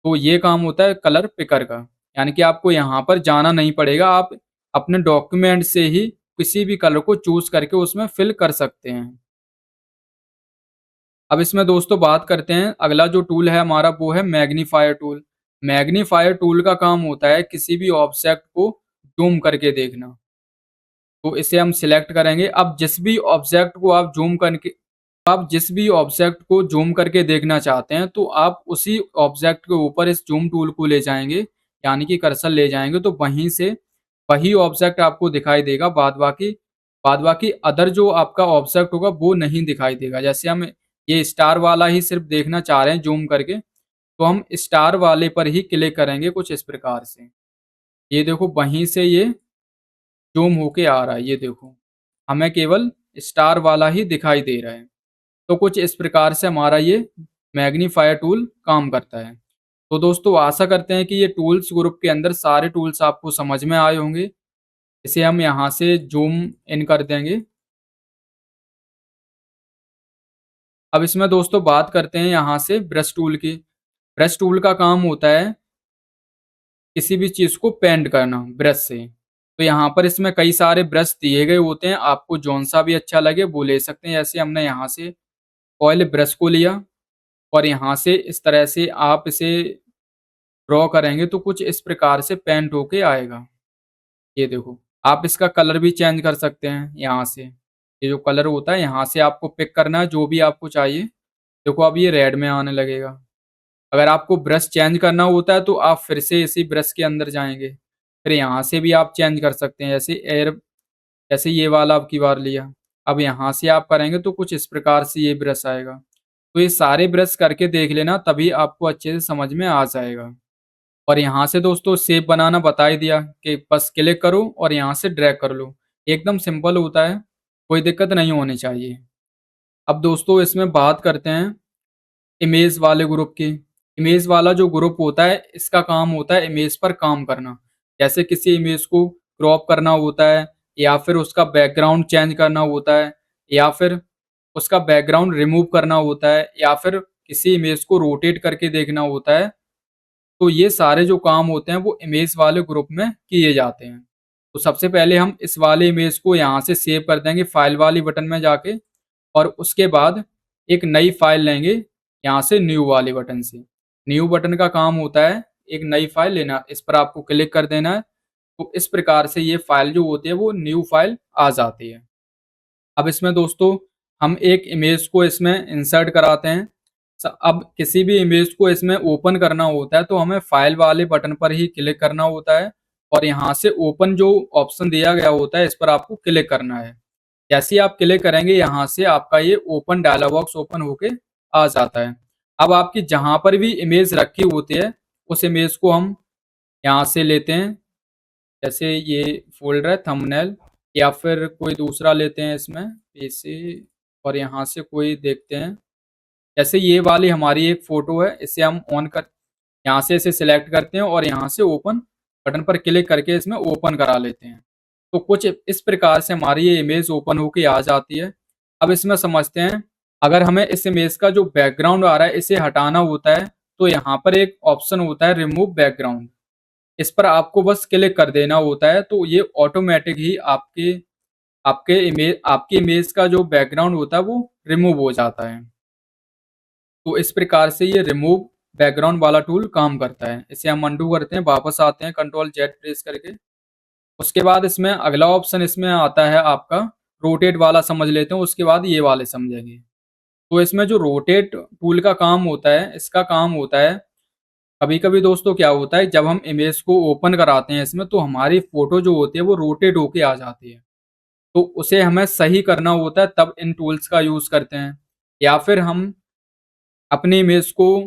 तो ये काम होता है कलर पिकर का, यानी कि आपको यहाँ पर जाना नहीं पड़ेगा, आप अपने डॉक्यूमेंट से ही किसी भी कलर को चूज़ करके उसमें फिल कर सकते हैं। अब इसमें दोस्तों बात करते हैं, अगला जो टूल है हमारा वो है मैग्नीफायर टूल। मैग्नीफायर टूल का काम होता है किसी भी ऑब्जेक्ट को ज़ूम करके देखना। तो इसे हम सिलेक्ट करेंगे। अब जिस भी ऑब्जेक्ट को ज़ूम करके देखना चाहते हैं, तो आप उसी ऑब्जेक्ट के ऊपर इस ज़ूम टूल को ले जाएँगे, यानी कि कर्सर ले जाएँगे, तो वहीं से वही ऑब्जेक्ट आपको दिखाई देगा, बाद बाकी अदर जो आपका ऑब्जेक्ट होगा वो नहीं दिखाई देगा। जैसे हम ये स्टार वाला ही सिर्फ़ देखना चाह रहे हैं ज़ूम करके, तो हम स्टार वाले पर ही क्लिक करेंगे कुछ इस प्रकार से। ये देखो वहीं से ये ज़ूम होके आ रहा है, ये देखो। हमें केवल स्टार वाला ही दिखाई दे रहा है। तो कुछ इस प्रकार से हमारा ये मैग्नीफायर टूल काम करता है। तो दोस्तों आशा करते हैं कि ये टूल्स ग्रुप के अंदर सारे टूल्स आपको समझ में आए होंगे। इसे हम यहाँ से ज़ूम इन कर देंगे। अब इसमें दोस्तों बात करते हैं यहाँ से ब्रश टूल की। ब्रश टूल का काम होता है किसी भी चीज़ को पेंट करना ब्रश से। तो यहाँ पर इसमें कई सारे ब्रश दिए गए होते हैं, आपको जौन-सा भी अच्छा लगे वो ले सकते हैं। जैसे हमने यहाँ से ऑयल ब्रश को लिया और यहाँ से इस तरह से आप इसे ड्रॉ करेंगे तो कुछ इस प्रकार से पेंट होके आएगा। ये देखो, आप इसका कलर भी चेंज कर सकते हैं यहाँ से। ये जो कलर होता है यहाँ से आपको पिक करना है जो भी आपको चाहिए। देखो अब ये रेड में आने लगेगा। अगर आपको ब्रश चेंज करना होता है तो आप फिर से इसी ब्रश के अंदर जाएँगे। फिर यहाँ से भी आप चेंज कर सकते हैं, जैसे ये वाला अब की बार लिया। अब यहाँ से आप करेंगे तो कुछ इस प्रकार से ये ब्रश आएगा। तो ये सारे ब्रश करके देख लेना, तभी आपको अच्छे से समझ में आ जाएगा। और यहाँ से दोस्तों शेप बनाना बता ही दिया कि बस क्लिक करो और यहाँ से ड्रैग कर लो। एकदम सिंपल होता है, कोई दिक्कत नहीं होनी चाहिए। अब दोस्तों इसमें बात करते हैं इमेज वाले ग्रुप की। इमेज वाला जो ग्रुप होता है, इसका काम होता है इमेज पर काम करना। जैसे किसी इमेज को क्रॉप करना होता है, या फिर उसका बैकग्राउंड चेंज करना होता है, या फिर उसका बैकग्राउंड रिमूव करना होता है, या फिर किसी इमेज को रोटेट करके देखना होता है। तो ये सारे जो काम होते हैं वो इमेज वाले ग्रुप में किए जाते हैं। तो सबसे पहले हम इस वाले इमेज को यहाँ से सेव कर देंगे फाइल वाली बटन में जाके, और उसके बाद एक नई फाइल लेंगे यहाँ से न्यू वाले बटन से। न्यू बटन का काम होता है एक नई फाइल लेना, इस पर आपको क्लिक कर देना है। तो इस प्रकार से ये फाइल जो होती है वो न्यू फाइल आ जाती है। अब इसमें दोस्तों हम एक इमेज को इसमें इंसर्ट कराते हैं। अब किसी भी इमेज को इसमें ओपन करना होता है तो हमें फाइल वाले बटन पर ही क्लिक करना होता है, और यहाँ से ओपन जो ऑप्शन दिया गया होता है इस पर आपको क्लिक करना है। जैसे ही आप क्लिक करेंगे यहाँ से आपका ये ओपन डायलॉग बॉक्स ओपन होके आ जाता है। अब आपकी जहाँ पर भी इमेज रखी होती है उस इमेज को हम यहाँ से लेते हैं। जैसे ये फ़ोल्डर है थंबनेल, या फिर कोई दूसरा लेते हैं इसमें पीसी, और यहाँ से कोई देखते हैं। जैसे ये वाली हमारी एक फ़ोटो है, इसे हम ऑन कर यहाँ से इसे सिलेक्ट करते हैं और यहाँ से ओपन बटन पर क्लिक करके इसमें ओपन करा लेते हैं। तो कुछ इस प्रकार से हमारी ये इमेज ओपन होके आ जाती है। अब इसमें समझते हैं, अगर हमें इस इमेज का जो बैकग्राउंड आ रहा है इसे हटाना होता है, तो यहाँ पर एक ऑप्शन होता है रिमूव बैकग्राउंड। इस पर आपको बस क्लिक कर देना होता है, तो ये ऑटोमेटिक ही आपकी इमेज का जो बैकग्राउंड होता है वो रिमूव हो जाता है। तो इस प्रकार से ये रिमूव बैकग्राउंड वाला टूल काम करता है। इसे हम अनडू करते हैं, वापस आते हैं कंट्रोल जेड प्रेस करके। उसके बाद इसमें अगला ऑप्शन इसमें आता है आपका रोटेट वाला, समझ लेते हैं, उसके बाद ये वाले समझेंगे। तो इसमें जो रोटेट टूल का काम होता है, इसका काम होता है, कभी-कभी दोस्तों क्या होता है जब हम इमेज को ओपन कराते हैं इसमें, तो हमारी फ़ोटो जो होती है वो रोटेट होके आ जाती है। तो उसे हमें सही करना होता है, तब इन टूल्स का यूज़ करते हैं। या फिर हम अपनी इमेज को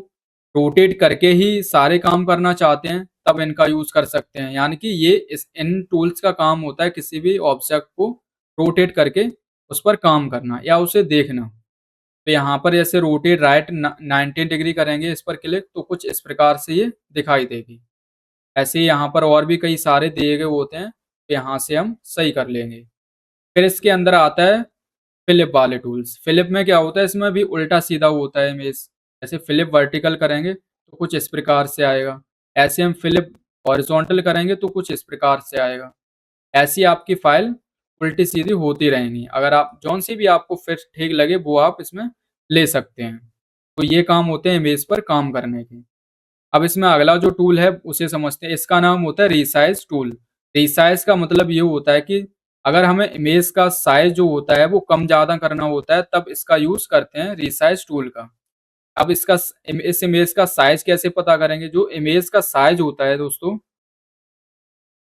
रोटेट करके ही सारे काम करना चाहते हैं, तब इनका यूज़ कर सकते हैं। यानी कि ये इस इन टूल्स का काम होता है किसी भी ऑब्जेक्ट को रोटेट करके उस पर काम करना या उसे देखना। तो यहाँ पर जैसे रोटेट राइट 90 डिग्री करेंगे इस पर क्लिक, तो कुछ इस प्रकार से ये दिखाई देगी। ऐसे ही यहाँ पर और भी कई सारे दिए गए होते हैं, तो यहाँ से हम सही कर लेंगे। फिर इसके अंदर आता है फ़्लिप वाले टूल्स। फ़्लिप में क्या होता है, इसमें भी उल्टा-सीधा होता है इमेज। जैसे फ़्लिप वर्टिकल करेंगे तो कुछ इस प्रकार से आएगा। ऐसे हम फ़्लिप हॉरिज़ॉन्टल करेंगे तो कुछ इस प्रकार से आएगा। ऐसी आपकी फ़ाइल उल्टी-सीधी होती रहेंगी। अगर आप जौन-सी भी आपको फिर ठीक लगे वो आप इसमें ले सकते हैं। तो ये काम होते हैं इमेज पर काम करने के। अब इसमें अगला जो टूल है उसे समझते हैं। इसका नाम होता है रिसाइज़ टूल। रिसाइज़ का मतलब ये होता है कि अगर हमें इमेज का साइज़ जो होता है वो कम-ज़्यादा करना होता है, तब इसका यूज़ करते हैं रिसाइज़ टूल का। अब इसका इस इमेज का साइज़ कैसे पता करेंगे? जो इमेज का साइज़ होता है दोस्तों,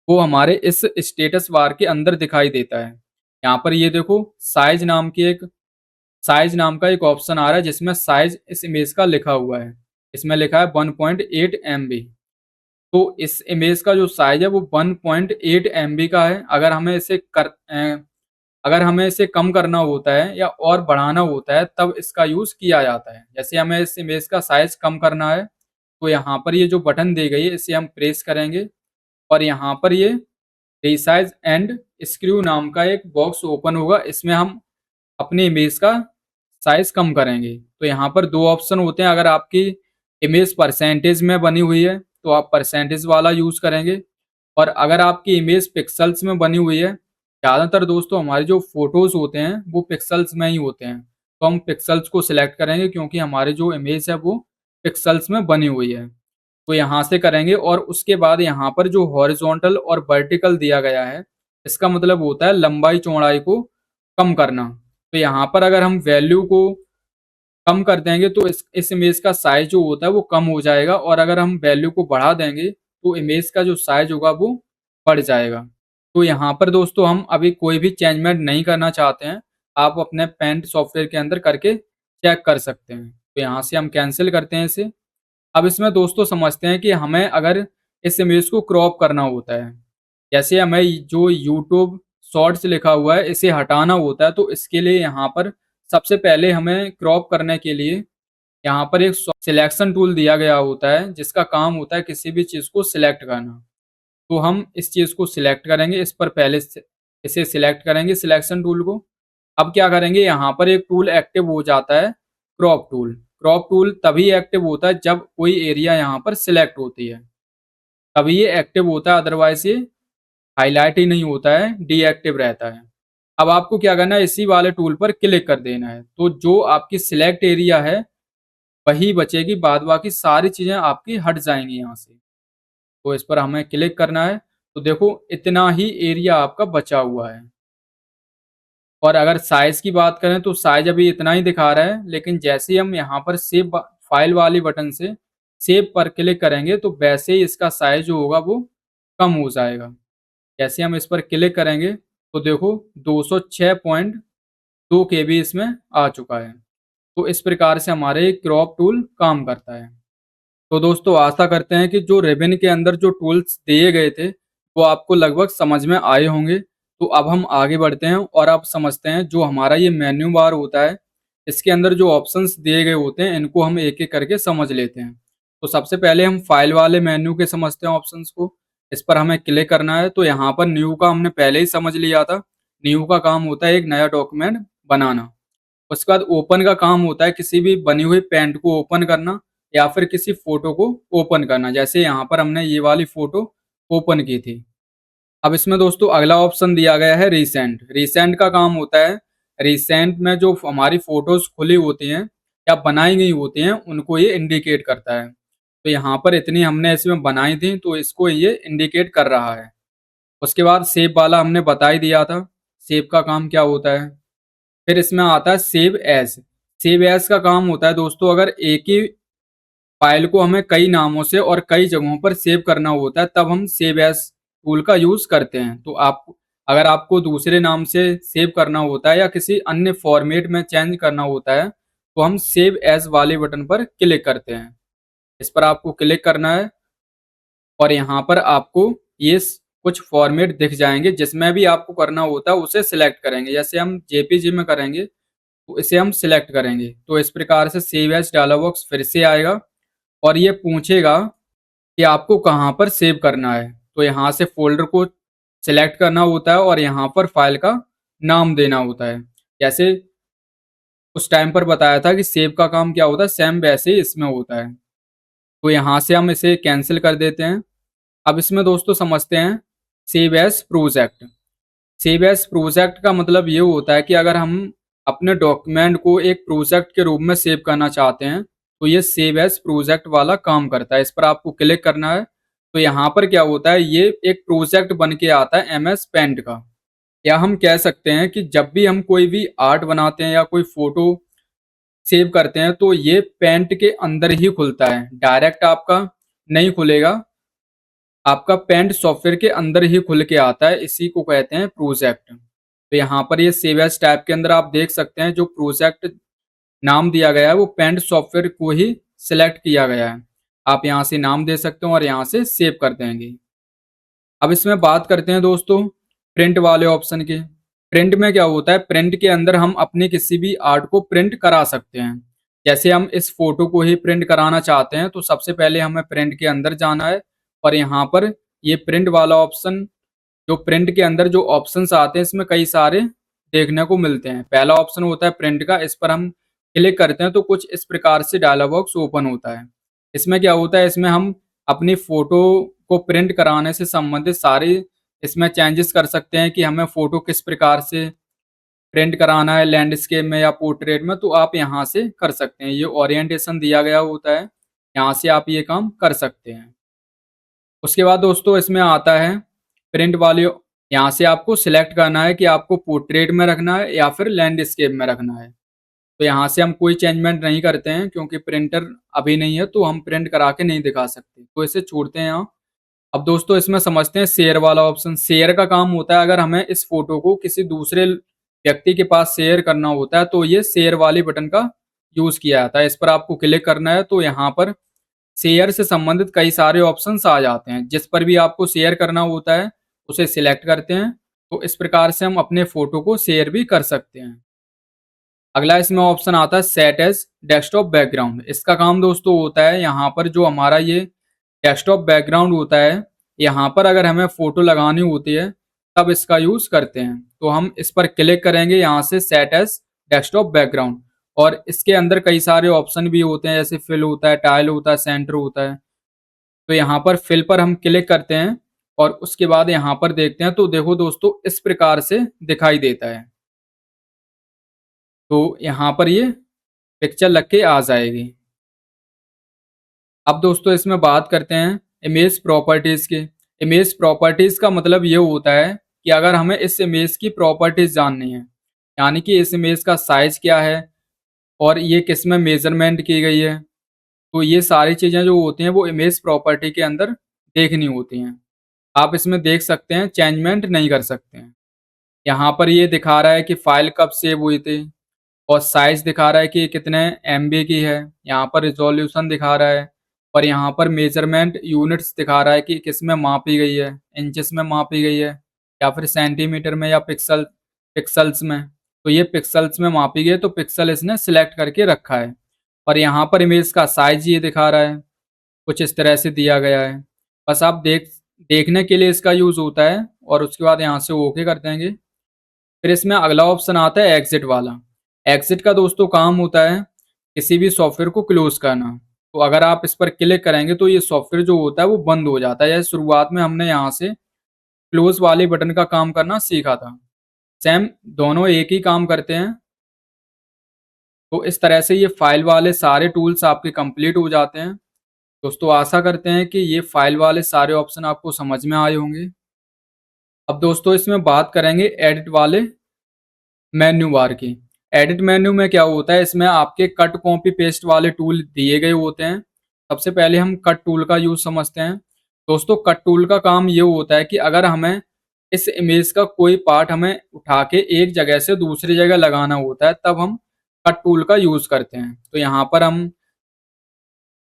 वो हमारे इस स्टेटस बार के अंदर दिखाई देता है। यहाँ पर ये देखो साइज़ नाम का एक ऑप्शन आ रहा है जिसमें साइज़ इस इमेज का लिखा हुआ है। इसमें लिखा है 1.8 एमबी। तो इस इमेज का जो साइज़ है वो 1.8 एमबी का है। अगर हमें इसे कम करना होता है या और बढ़ाना होता है तब इसका यूज़ किया जाता है। जैसे हमें इस इमेज का साइज़ कम करना है, तो यहाँ पर ये जो बटन दी गई है इसे हम प्रेस करेंगे और यहाँ पर ये रिसाइज़ एंड स्क्रू नाम का एक बॉक्स ओपन होगा। इसमें हम अपनी इमेज का साइज़ कम करेंगे। तो यहाँ पर 2 ऑप्शन होते हैं। अगर आपकी इमेज परसेंटेज में बनी हुई है, तो आप परसेंटेज वाला यूज़ करेंगे, और अगर आपकी इमेज पिक्सेल्स में बनी हुई है, ज़्यादातर दोस्तों हमारे जो फ़ोटोज़ होते हैं, वो पिक्सेल्स में ही होते हैं। तो हम पिक्सेल्स को सिलेक्ट करेंगे क्योंकि हमारी जो इमेज है वो पिक्सेल्स में बनी हुई है। तो यहाँ से करेंगे और उसके बाद यहाँ पर जो हॉरिज़ॉन्टल और वर्टिकल दिया गया है, इसका मतलब होता है लंबाई-चौड़ाई को कम करना। तो यहाँ पर अगर हम वैल्यू को कम कर देंगे तो इस इमेज का साइज़ जो होता है वो कम हो जाएगा, और अगर हम वैल्यू को बढ़ा देंगे तो इमेज का जो साइज़ होगा वो बढ़ जाएगा। तो यहाँ पर दोस्तों हम अभी कोई भी चेंजमेंट नहीं करना चाहते हैं, आप अपने पेंट सॉफ्टवेयर के अंदर करके चेक कर सकते हैं। तो यहाँ से हम कैंसल करते हैं इसे। अब इसमें दोस्तों समझते हैं कि हमें अगर इस इमेज को क्रॉप करना होता है, जैसे हमें जो यूट्यूब शॉर्ट्स लिखा हुआ है इसे हटाना होता है, तो इसके लिए यहाँ पर सबसे पहले हमें क्रॉप करने के लिए यहाँ पर एक सिलेक्शन टूल दिया गया होता है जिसका काम होता है किसी भी चीज़ को सिलेक्ट करना। तो हम इस चीज़ को सिलेक्ट करेंगे, इस पर पहले से इसे सिलेक्ट करेंगे सिलेक्शन टूल को। अब क्या करेंगे, यहाँ पर एक टूल एक्टिव हो जाता है, क्रॉप टूल। क्रॉप टूल तभी एक्टिव होता है जब कोई एरिया यहाँ पर सिलेक्ट होती है, तभी ये एक्टिव होता है, अदरवाइज़ ये हाइलाइट ही नहीं होता है, डीएक्टिव रहता है। अब आपको क्या करना है, इसी वाले टूल पर क्लिक कर देना है। तो जो आपकी सिलेक्ट एरिया है, वही बचेगी, बाद बाकी सारी चीज़ें आपकी हट जाएँगी यहाँ से। तो इस पर हमें क्लिक करना है, तो देखो इतना ही एरिया आपका बचा हुआ है। और अगर साइज़ की बात करें तो साइज़ अभी इतना ही दिखा रहा है, लेकिन जैसे ही हम यहाँ पर फाइल वाली बटन से सेव पर क्लिक करेंगे तो वैसे ही इसका साइज़ जो होगा वो कम हो जाएगा। जैसे हम इस पर क्लिक करेंगे तो देखो 206.2 केबी इसमें आ चुका है। तो इस प्रकार से हमारे क्रॉप टूल काम करता है। तो दोस्तों आशा करते हैं कि जो रिबन के अंदर जो टूल्स दिए गए थे, वो आपको लगभग समझ में आए होंगे। तो अब हम आगे बढ़ते हैं और अब समझते हैं जो हमारा ये मेन्यू बार होता है, इसके अंदर जो ऑप्शंस दिए गए होते हैं, इनको हम एक-एक करके समझ लेते हैं। तो सबसे पहले हम फाइल वाले मेन्यू के समझते हैं ऑप्शंस को। इस पर हमें क्लिक करना है, तो यहाँ पर न्यू का हमने पहले ही समझ लिया था। न्यू का काम होता है एक नया डॉक्यूमेंट बनाना। उसके बाद ओपन का काम होता है किसी भी बनी हुई पेंट को ओपन करना या फिर किसी फोटो को ओपन करना। जैसे यहाँ पर हमने ये वाली फोटो ओपन की थी। अब इसमें दोस्तों अगला ऑप्शन दिया गया है रीसेंट। रीसेंट का काम होता है, रीसेंट में जो हमारी फोटोज खुली होती हैं या बनाई गई होती हैं उनको ये इंडिकेट करता है। तो यहाँ पर इतनी हमने इसमें बनाई थी तो इसको ये इंडिकेट कर रहा है। उसके बाद सेव वाला हमने बता ही दिया था, सेव का काम क्या होता है। फिर इसमें आता है सेव एज। सेव एज का काम होता है दोस्तों, अगर एक ही फाइल को हमें कई नामों से और कई जगहों पर सेव करना होता है तब हम सेव एज टूल का यूज करते हैं। तो आप अगर आपको दूसरे नाम से सेव करना होता है या किसी अन्य फॉर्मेट में चेंज करना होता है तो हम सेव एज वाले बटन पर क्लिक करते हैं। इस पर आपको क्लिक करना है और यहाँ पर आपको ये कुछ फॉर्मेट दिख जाएंगे, जिसमें भी आपको करना होता है उसे सिलेक्ट करेंगे। जैसे हम जेपीजी में करेंगे तो इसे हम सिलेक्ट करेंगे। तो इस प्रकार से सेव एज डायलॉग बॉक्स फिर से आएगा और ये पूछेगा कि आपको कहाँ पर सेव करना है। तो यहाँ से फ़ोल्डर को सिलेक्ट करना होता है और यहाँ पर फ़ाइल का नाम देना होता है। जैसे उस टाइम पर बताया था कि सेव का काम क्या होता है, सेम वैसे ही इसमें होता है। तो यहाँ से हम इसे कैंसल कर देते हैं। अब इसमें दोस्तों समझते हैं save as project. Save as project का मतलब ये होता है कि अगर हम अपने डॉक्यूमेंट को एक प्रोजेक्ट के रूप में सेव करना चाहते हैं, तो ये सेव एज़ प्रोजेक्ट वाला काम करता है। इस पर आपको क्लिक करना है, तो यहाँ पर क्या होता है, ये एक प्रोजेक्ट बन के आता है एमएस पेंट का। या हम कह सकते हैं कि जब भी हम कोई भी आर्ट बनाते हैं या कोई फ़ोटो सेव करते हैं, तो ये पेंट के अंदर ही खुलता है, डायरेक्ट आपका नहीं खुलेगा। आपका पेंट सॉफ्टवेयर के अंदर ही खुल के आता है, इसी को कहते हैं प्रोजेक्ट। तो यहाँ पर ये सेव एज़ टैब के अंदर आप देख सकते हैं जो प्रोजेक्ट नाम दिया गया है वो पेंट सॉफ्टवेयर को ही सिलेक्ट किया गया है। आप यहाँ से नाम दे सकते हो और यहाँ से सेव कर देंगे। अब इसमें बात करते हैं दोस्तों प्रिंट वाले ऑप्शन की। प्रिंट में क्या होता है, प्रिंट के अंदर हम अपने किसी भी आर्ट को प्रिंट करा सकते हैं। जैसे हम इस फोटो को ही प्रिंट कराना चाहते हैं, तो सबसे पहले हमें प्रिंट के अंदर जाना है और यहाँ पर ये प्रिंट वाला ऑप्शन, जो प्रिंट के अंदर जो ऑप्शंस आते हैं इसमें कई सारे देखने को मिलते हैं। पहला ऑप्शन होता है प्रिंट का, इस पर हम क्लिक करते हैं तो कुछ इस प्रकार से डायलॉग बॉक्स ओपन होता है। इसमें क्या होता है, इसमें हम अपनी फोटो को प्रिंट कराने से संबंधित सारी इसमें चेंजेस कर सकते हैं कि हमें फोटो किस प्रकार से प्रिंट कराना है, लैंडस्केप में या पोर्ट्रेट में, तो आप यहाँ से कर सकते हैं। ये ओरिएंटेशन दिया गया होता है, यहाँ से आप ये काम कर सकते हैं। उसके बाद दोस्तों इसमें आता है प्रिंट वाली, यहाँ से आपको सिलेक्ट करना है कि आपको पोर्ट्रेट में रखना है या फिर लैंडस्केप में रखना है। तो यहाँ से हम कोई चेंजमेंट नहीं करते हैं क्योंकि प्रिंटर अभी नहीं है, तो हम प्रिंट करा के नहीं दिखा सकते, तो इसे छोड़ते हैं यहाँ। अब दोस्तों इसमें समझते हैं शेयर वाला ऑप्शन। शेयर का काम होता है अगर हमें इस फोटो को किसी दूसरे व्यक्ति के पास शेयर करना होता है, तो ये शेयर वाली बटन का यूज किया जाता है। इस पर आपको क्लिक करना है, तो यहाँ पर शेयर से संबंधित कई सारे ऑप्शंस आ जाते हैं। जिस पर भी आपको शेयर करना होता है उसे सिलेक्ट करते हैं, तो इस प्रकार से हम अपने फोटो को शेयर भी कर सकते हैं। अगला इसमें ऑप्शन आता है सेट एज डेस्कटॉप बैकग्राउंड। इसका काम दोस्तों होता है यहाँ पर जो हमारा ये डेस्कटॉप बैकग्राउंड होता है, यहाँ पर अगर हमें फोटो लगानी होती है तब इसका यूज करते हैं। तो हम इस पर क्लिक करेंगे यहाँ से सेट एज डेस्कटॉप बैकग्राउंड, और इसके अंदर कई सारे ऑप्शन भी होते हैं, जैसे फिल होता है, टाइल होता है, सेंटर होता है। तो यहाँ पर फिल पर हम क्लिक करते हैं और उसके बाद यहाँ पर देखते हैं, तो देखो दोस्तों इस प्रकार से दिखाई देता है। तो यहाँ पर ये पिक्चर लग के आ जाएगी। अब दोस्तों इसमें बात करते हैं इमेज प्रॉपर्टीज की। इमेज प्रॉपर्टीज का मतलब ये होता है कि अगर हमें इस इमेज की प्रॉपर्टीज जाननी है, यानी कि इस इमेज का साइज क्या है और ये किस में मेजरमेंट की गई है, तो ये सारी चीज़ें जो होती हैं वो इमेज प्रॉपर्टी के अंदर देखनी होती हैं। आप इसमें देख सकते हैं, चेंजमेंट नहीं कर सकते हैं। यहाँ पर ये दिखा रहा है कि फाइल कब सेव हुई थी और साइज दिखा रहा है कि कितने एमबी की है। यहाँ पर रिजोल्यूशन दिखा रहा है और यहाँ पर मेजरमेंट यूनिट्स दिखा रहा है कि किस में मापी गई है, इंचेस में मापी गई है या फिर सेंटीमीटर में या पिक्सल्स में। तो ये पिक्सल्स में मापी गई है, तो पिक्सल इसने सिलेक्ट करके रखा है। और यहाँ पर इमेज का साइज ये दिखा रहा है, कुछ इस तरह से दिया गया है। बस आप देखने के लिए इसका यूज़ होता है और उसके बाद यहाँ से ओके कर देंगे। फिर इसमें अगला ऑप्शन आता है एग्जिट वाला। एग्जिट का दोस्तों काम होता है किसी भी सॉफ्टवेयर को क्लोज करना। तो अगर आप इस पर क्लिक करेंगे तो ये सॉफ्टवेयर जो होता है वो बंद हो जाता है। जैसे शुरुआत में हमने यहाँ से क्लोज वाले बटन का काम करना सीखा था, सेम दोनों एक ही काम करते हैं। तो इस तरह से ये फाइल वाले सारे टूल्स आपके कंप्लीट हो जाते हैं। दोस्तों आशा करते हैं कि ये फाइल वाले सारे ऑप्शन आपको समझ में आए होंगे। अब दोस्तों इसमें बात करेंगे एडिट वाले मेन्यू बार की। एडिट मेन्यू में क्या होता है, इसमें आपके कट कॉपी पेस्ट वाले टूल दिए गए होते हैं। सबसे पहले हम कट टूल का यूज समझते हैं। दोस्तों कट टूल का काम ये होता है कि अगर हमें इस इमेज का कोई पार्ट हमें उठा के एक जगह से दूसरी जगह लगाना होता है, तब हम कट टूल का यूज करते हैं। तो यहाँ पर हम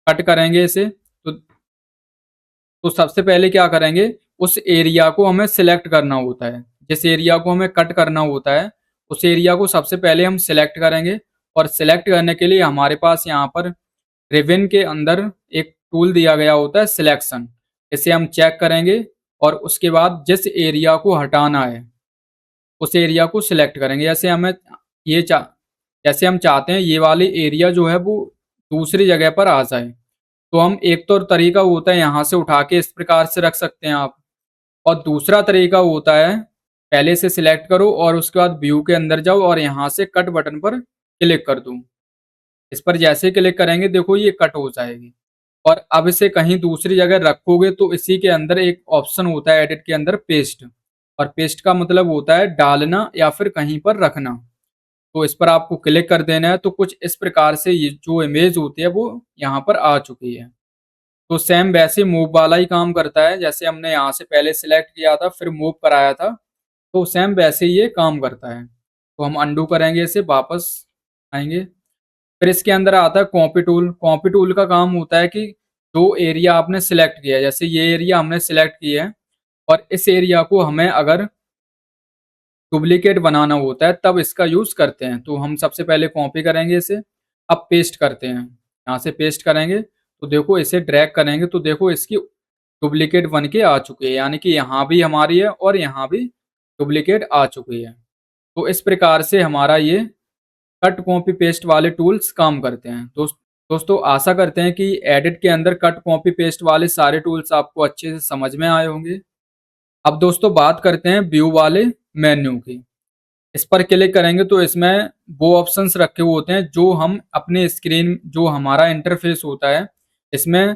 कट करेंगे इसे, तो सबसे पहले क्या करेंगे, उस एरिया को हमें सिलेक्ट करना होता है। जिस एरिया को हमें कट करना होता है उस एरिया को सबसे पहले हम सिलेक्ट करेंगे, और सिलेक्ट करने के लिए हमारे पास यहाँ पर रिबन के अंदर एक टूल दिया गया होता है सिलेक्शन, इसे हम चेक करेंगे और उसके बाद जिस एरिया को हटाना है उस एरिया को सिलेक्ट करेंगे। ये चा जैसे हम चाहते हैं ये वाली एरिया जो है वो दूसरी जगह पर आ जाए, तो हम एक तो तरीका होता है यहाँ से उठा के इस प्रकार से रख सकते हैं आप, और दूसरा तरीका होता है पहले से सिलेक्ट करो और उसके बाद व्यू के अंदर जाओ और यहाँ से कट बटन पर क्लिक कर दूँ। इस पर जैसे क्लिक करेंगे देखो ये कट हो जाएगी। और अब इसे कहीं दूसरी जगह रखोगे तो इसी के अंदर एक ऑप्शन होता है एडिट के अंदर पेस्ट, और पेस्ट का मतलब होता है डालना या फिर कहीं पर रखना। तो इस पर आपको क्लिक कर देना है, तो कुछ इस प्रकार से ये जो इमेज होती है वो यहाँ पर आ चुकी है। तो सेम वैसे मूव वाला ही काम करता है, जैसे हमने यहाँ से पहले सिलेक्ट किया था फिर मूव कराया था, तो सेम वैसे ही ये काम करता है। तो हम अंडू करेंगे, इसे वापस आएंगे। फिर इसके अंदर आता है कॉपी टूल। कॉपी टूल का काम होता है कि जो एरिया आपने सिलेक्ट किया है, जैसे ये एरिया हमने सिलेक्ट किया है और इस एरिया को हमें अगर डुप्लीकेट बनाना होता है तब इसका यूज करते हैं। तो हम सबसे पहले कॉपी करेंगे इसे, अब पेस्ट करते हैं। यहाँ से पेस्ट करेंगे तो देखो इसे ड्रैग करेंगे तो देखो इसकी डुप्लीकेट बन के आ चुकी है, यानी कि यहाँ भी हमारी है और यहाँ भी डुप्लीकेट आ चुकी है। तो इस प्रकार से हमारा ये कट कॉपी पेस्ट वाले टूल्स काम करते हैं। दोस्तों आशा करते हैं कि एडिट के अंदर कट कॉपी पेस्ट वाले सारे टूल्स आपको अच्छे से समझ में आए होंगे। अब दोस्तों बात करते हैं व्यू वाले मेन्यू की। इस पर क्लिक करेंगे तो इसमें वो ऑप्शंस रखे हुए होते हैं जो हम अपने स्क्रीन, जो हमारा इंटरफेस होता है, इसमें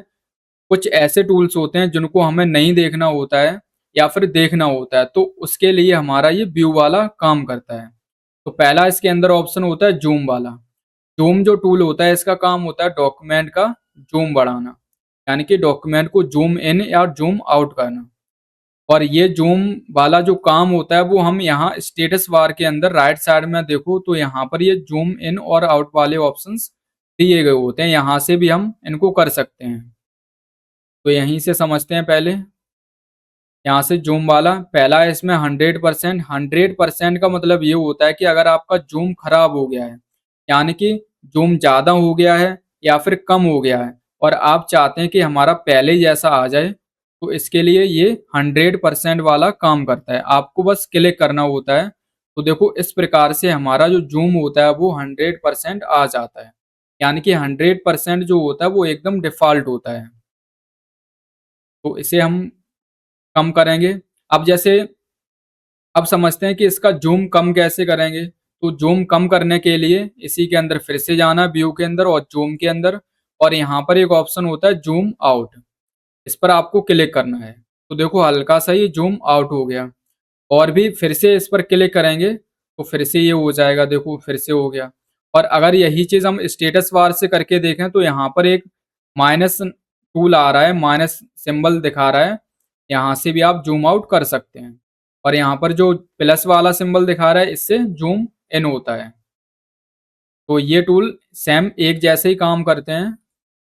कुछ ऐसे टूल्स होते हैं जिनको हमें नहीं देखना होता है या फिर देखना होता है, तो उसके लिए हमारा ये व्यू वाला काम करता है। तो पहला इसके अंदर ऑप्शन होता है जूम वाला। जूम जो टूल होता है इसका काम होता है डॉक्यूमेंट का जूम बढ़ाना, यानी कि डॉक्यूमेंट को जूम इन या जूम आउट करना। और ये जूम वाला जो काम होता है वो हम यहाँ स्टेटस बार के अंदर राइट साइड में देखो तो यहाँ पर ये जूम इन और आउट वाले ऑप्शंस दिए गए होते हैं, यहाँ से भी हम इनको कर सकते हैं। तो यहीं से समझते हैं पहले। यहाँ से जूम वाला पहला है, इसमें 100%। 100% का मतलब ये होता है कि अगर आपका जूम खराब हो गया है, यानी कि जूम ज़्यादा हो गया है या फिर कम हो गया है और आप चाहते हैं कि हमारा पहले जैसा आ जाए, तो इसके लिए ये 100% वाला काम करता है। आपको बस क्लिक करना होता है, तो देखो इस प्रकार से हमारा जो जूम होता है वो 100% आ जाता है, यानी कि 100% जो होता है वो एकदम डिफ़ॉल्ट होता है। तो इसे हम कम करेंगे। अब जैसे अब समझते हैं कि इसका जूम कम कैसे करेंगे। तो जूम कम करने के लिए इसी के अंदर फिर से जाना, व्यू के अंदर और जूम के अंदर, और यहाँ पर एक ऑप्शन होता है जूम आउट, इस पर आपको क्लिक करना है। तो देखो हल्का सा ये जूम आउट हो गया, और भी फिर से इस पर क्लिक करेंगे तो फिर से ये हो जाएगा, देखो फिर से हो गया। और अगर यही चीज़ हम स्टेटस बार से करके देखें तो यहाँ पर एक माइनस टूल आ रहा है, माइनस सिंबल दिखा रहा है, यहाँ से भी आप जूम आउट कर सकते हैं। और यहाँ पर जो प्लस वाला सिंबल दिखा रहा है इससे जूम इन होता है। तो ये टूल सेम एक जैसे ही काम करते हैं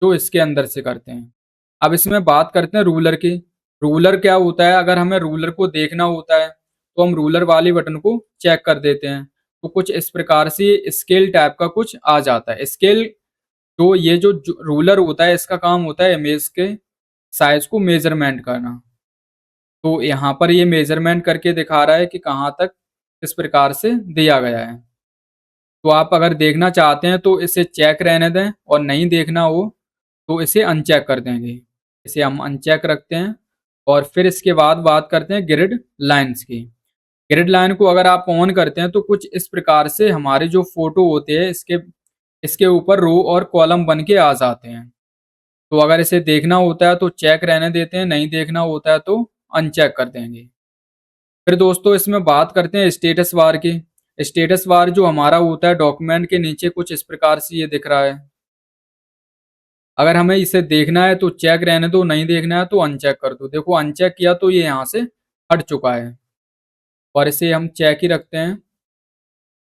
जो इसके अंदर से करते हैं। अब इसमें बात करते हैं रूलर की। रूलर क्या होता है, अगर हमें रूलर को देखना होता है तो हम रूलर वाली बटन को चेक कर देते हैं, तो कुछ इस प्रकार से स्केल टाइप का कुछ आ जाता है। स्केल तो ये जो रूलर होता है इसका काम होता है इमेज के साइज को मेजरमेंट करना। तो यहाँ पर ये मेजरमेंट करके दिखा रहा है कि कहाँ तक किस प्रकार से दिया गया है। तो आप अगर देखना चाहते हैं तो इसे चेक रहने दें, और नहीं देखना हो तो इसे अनचेक कर देंगे। इसे हम अनचेक रखते हैं और फिर इसके बाद बात करते हैं ग्रिड लाइन्स की। ग्रिड लाइन को अगर आप ऑन करते हैं तो कुछ इस प्रकार से हमारे जो फोटो होते हैं इसके इसके ऊपर रो और कॉलम बन के आ जाते हैं। तो अगर इसे देखना होता है तो चेक रहने देते हैं, नहीं देखना होता है तो अनचेक कर देंगे। फिर दोस्तों इसमें बात करते हैं स्टेटस बार की। स्टेटस बार जो हमारा होता है डॉक्यूमेंट के नीचे कुछ इस प्रकार से ये दिख रहा है। अगर हमें इसे देखना है तो चेक रहने दो, नहीं देखना है तो अनचेक कर दो। देखो अनचेक किया तो ये यहाँ से हट चुका है, और इसे हम चेक ही रखते हैं।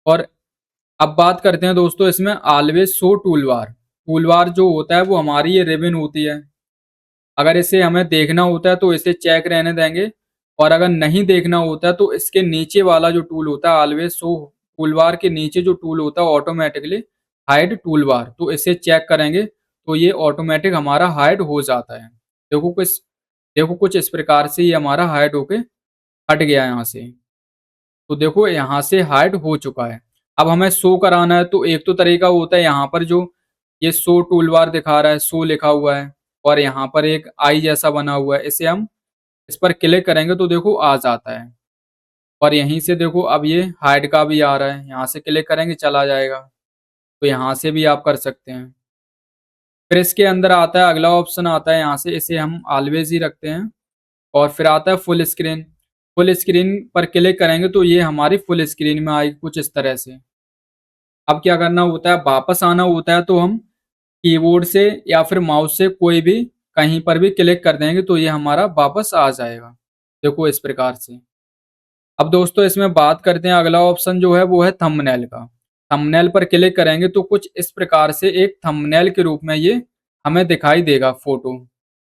और अब बात करते हैं दोस्तों इसमें always show tool bar. Tool bar जो होता है वो हमारी ये रिबन होती है। अगर इसे हमें देखना होता है तो इसे चेक रहने देंगे, और अगर नहीं देखना होता है तो इसके नीचे वाला जो टूल होता है ऑलवेज शो टूल बार के नीचे जो टूल होता है ऑटोमेटिकली हाइड टूल बार, तो इसे चेक करेंगे तो ये ऑटोमेटिक हमारा हाइड हो जाता है। देखो कुछ इस प्रकार से ये हमारा हाइड होके हट गया यहाँ से। तो देखो यहाँ से हाइड हो चुका है। अब हमें शो कराना है, तो एक तो तरीका होता है यहाँ पर जो ये शो टूल बार दिखा रहा है, शो लिखा हुआ है और यहाँ पर एक आई जैसा बना हुआ है, इसे हम इस पर क्लिक करेंगे तो देखो आ जाता है। और यहीं से देखो अब ये हाइड का भी आ रहा है, यहाँ से क्लिक करेंगे चला जाएगा। तो यहाँ से भी आप कर सकते हैं। फिर इसके अंदर आता है अगला ऑप्शन आता है यहाँ से, इसे हम ऑलवेज ही रखते हैं। और फिर आता है फुल स्क्रीन। फुल स्क्रीन पर क्लिक करेंगे तो ये हमारी फुल स्क्रीन में आएगी कुछ इस तरह से। अब क्या करना होता है, वापस आना होता है, तो हम कीबोर्ड से या फिर माउस से कोई भी कहीं पर भी क्लिक कर देंगे तो ये हमारा वापस आ जाएगा। देखो इस प्रकार से। अब दोस्तों इसमें बात करते हैं, अगला ऑप्शन जो है वो है थंबनेल का। थंबनेल पर क्लिक करेंगे तो कुछ इस प्रकार से एक थंबनेल के रूप में ये हमें दिखाई देगा फोटो।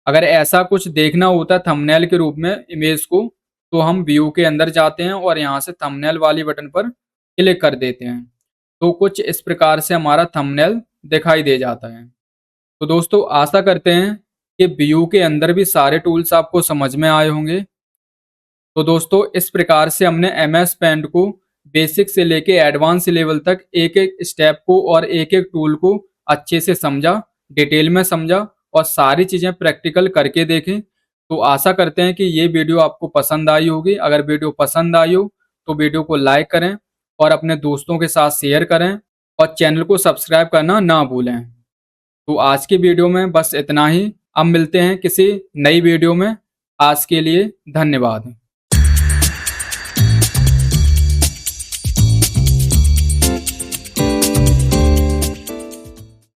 अगर ऐसा कुछ देखना होता है थंबनेल के रूप में इमेज को, तो हम व्यू के अंदर जाते हैं और यहाँ से थंबनेल वाली बटन पर क्लिक कर देते हैं। तो कुछ इस प्रकार से हमारा थंबनेल दिखाई दे जाता है। तो दोस्तों आशा करते हैं कि व्यू के अंदर भी सारे टूल्स आपको समझ में आए होंगे। तो दोस्तों इस प्रकार से हमने MS पेंट को बेसिक से लेके एडवांस लेवल तक एक एक स्टेप को और एक एक टूल को अच्छे से समझा, डिटेल में समझा और सारी चीज़ें प्रैक्टिकल करके देखें। तो आशा करते हैं कि ये वीडियो आपको पसंद आई होगी। अगर वीडियो पसंद आई हो तो वीडियो को लाइक करें और अपने दोस्तों के साथ शेयर करें और चैनल को सब्सक्राइब करना ना भूलें। तो आज की वीडियो में बस इतना ही। अब मिलते हैं किसी नई वीडियो में। आज के लिए धन्यवाद।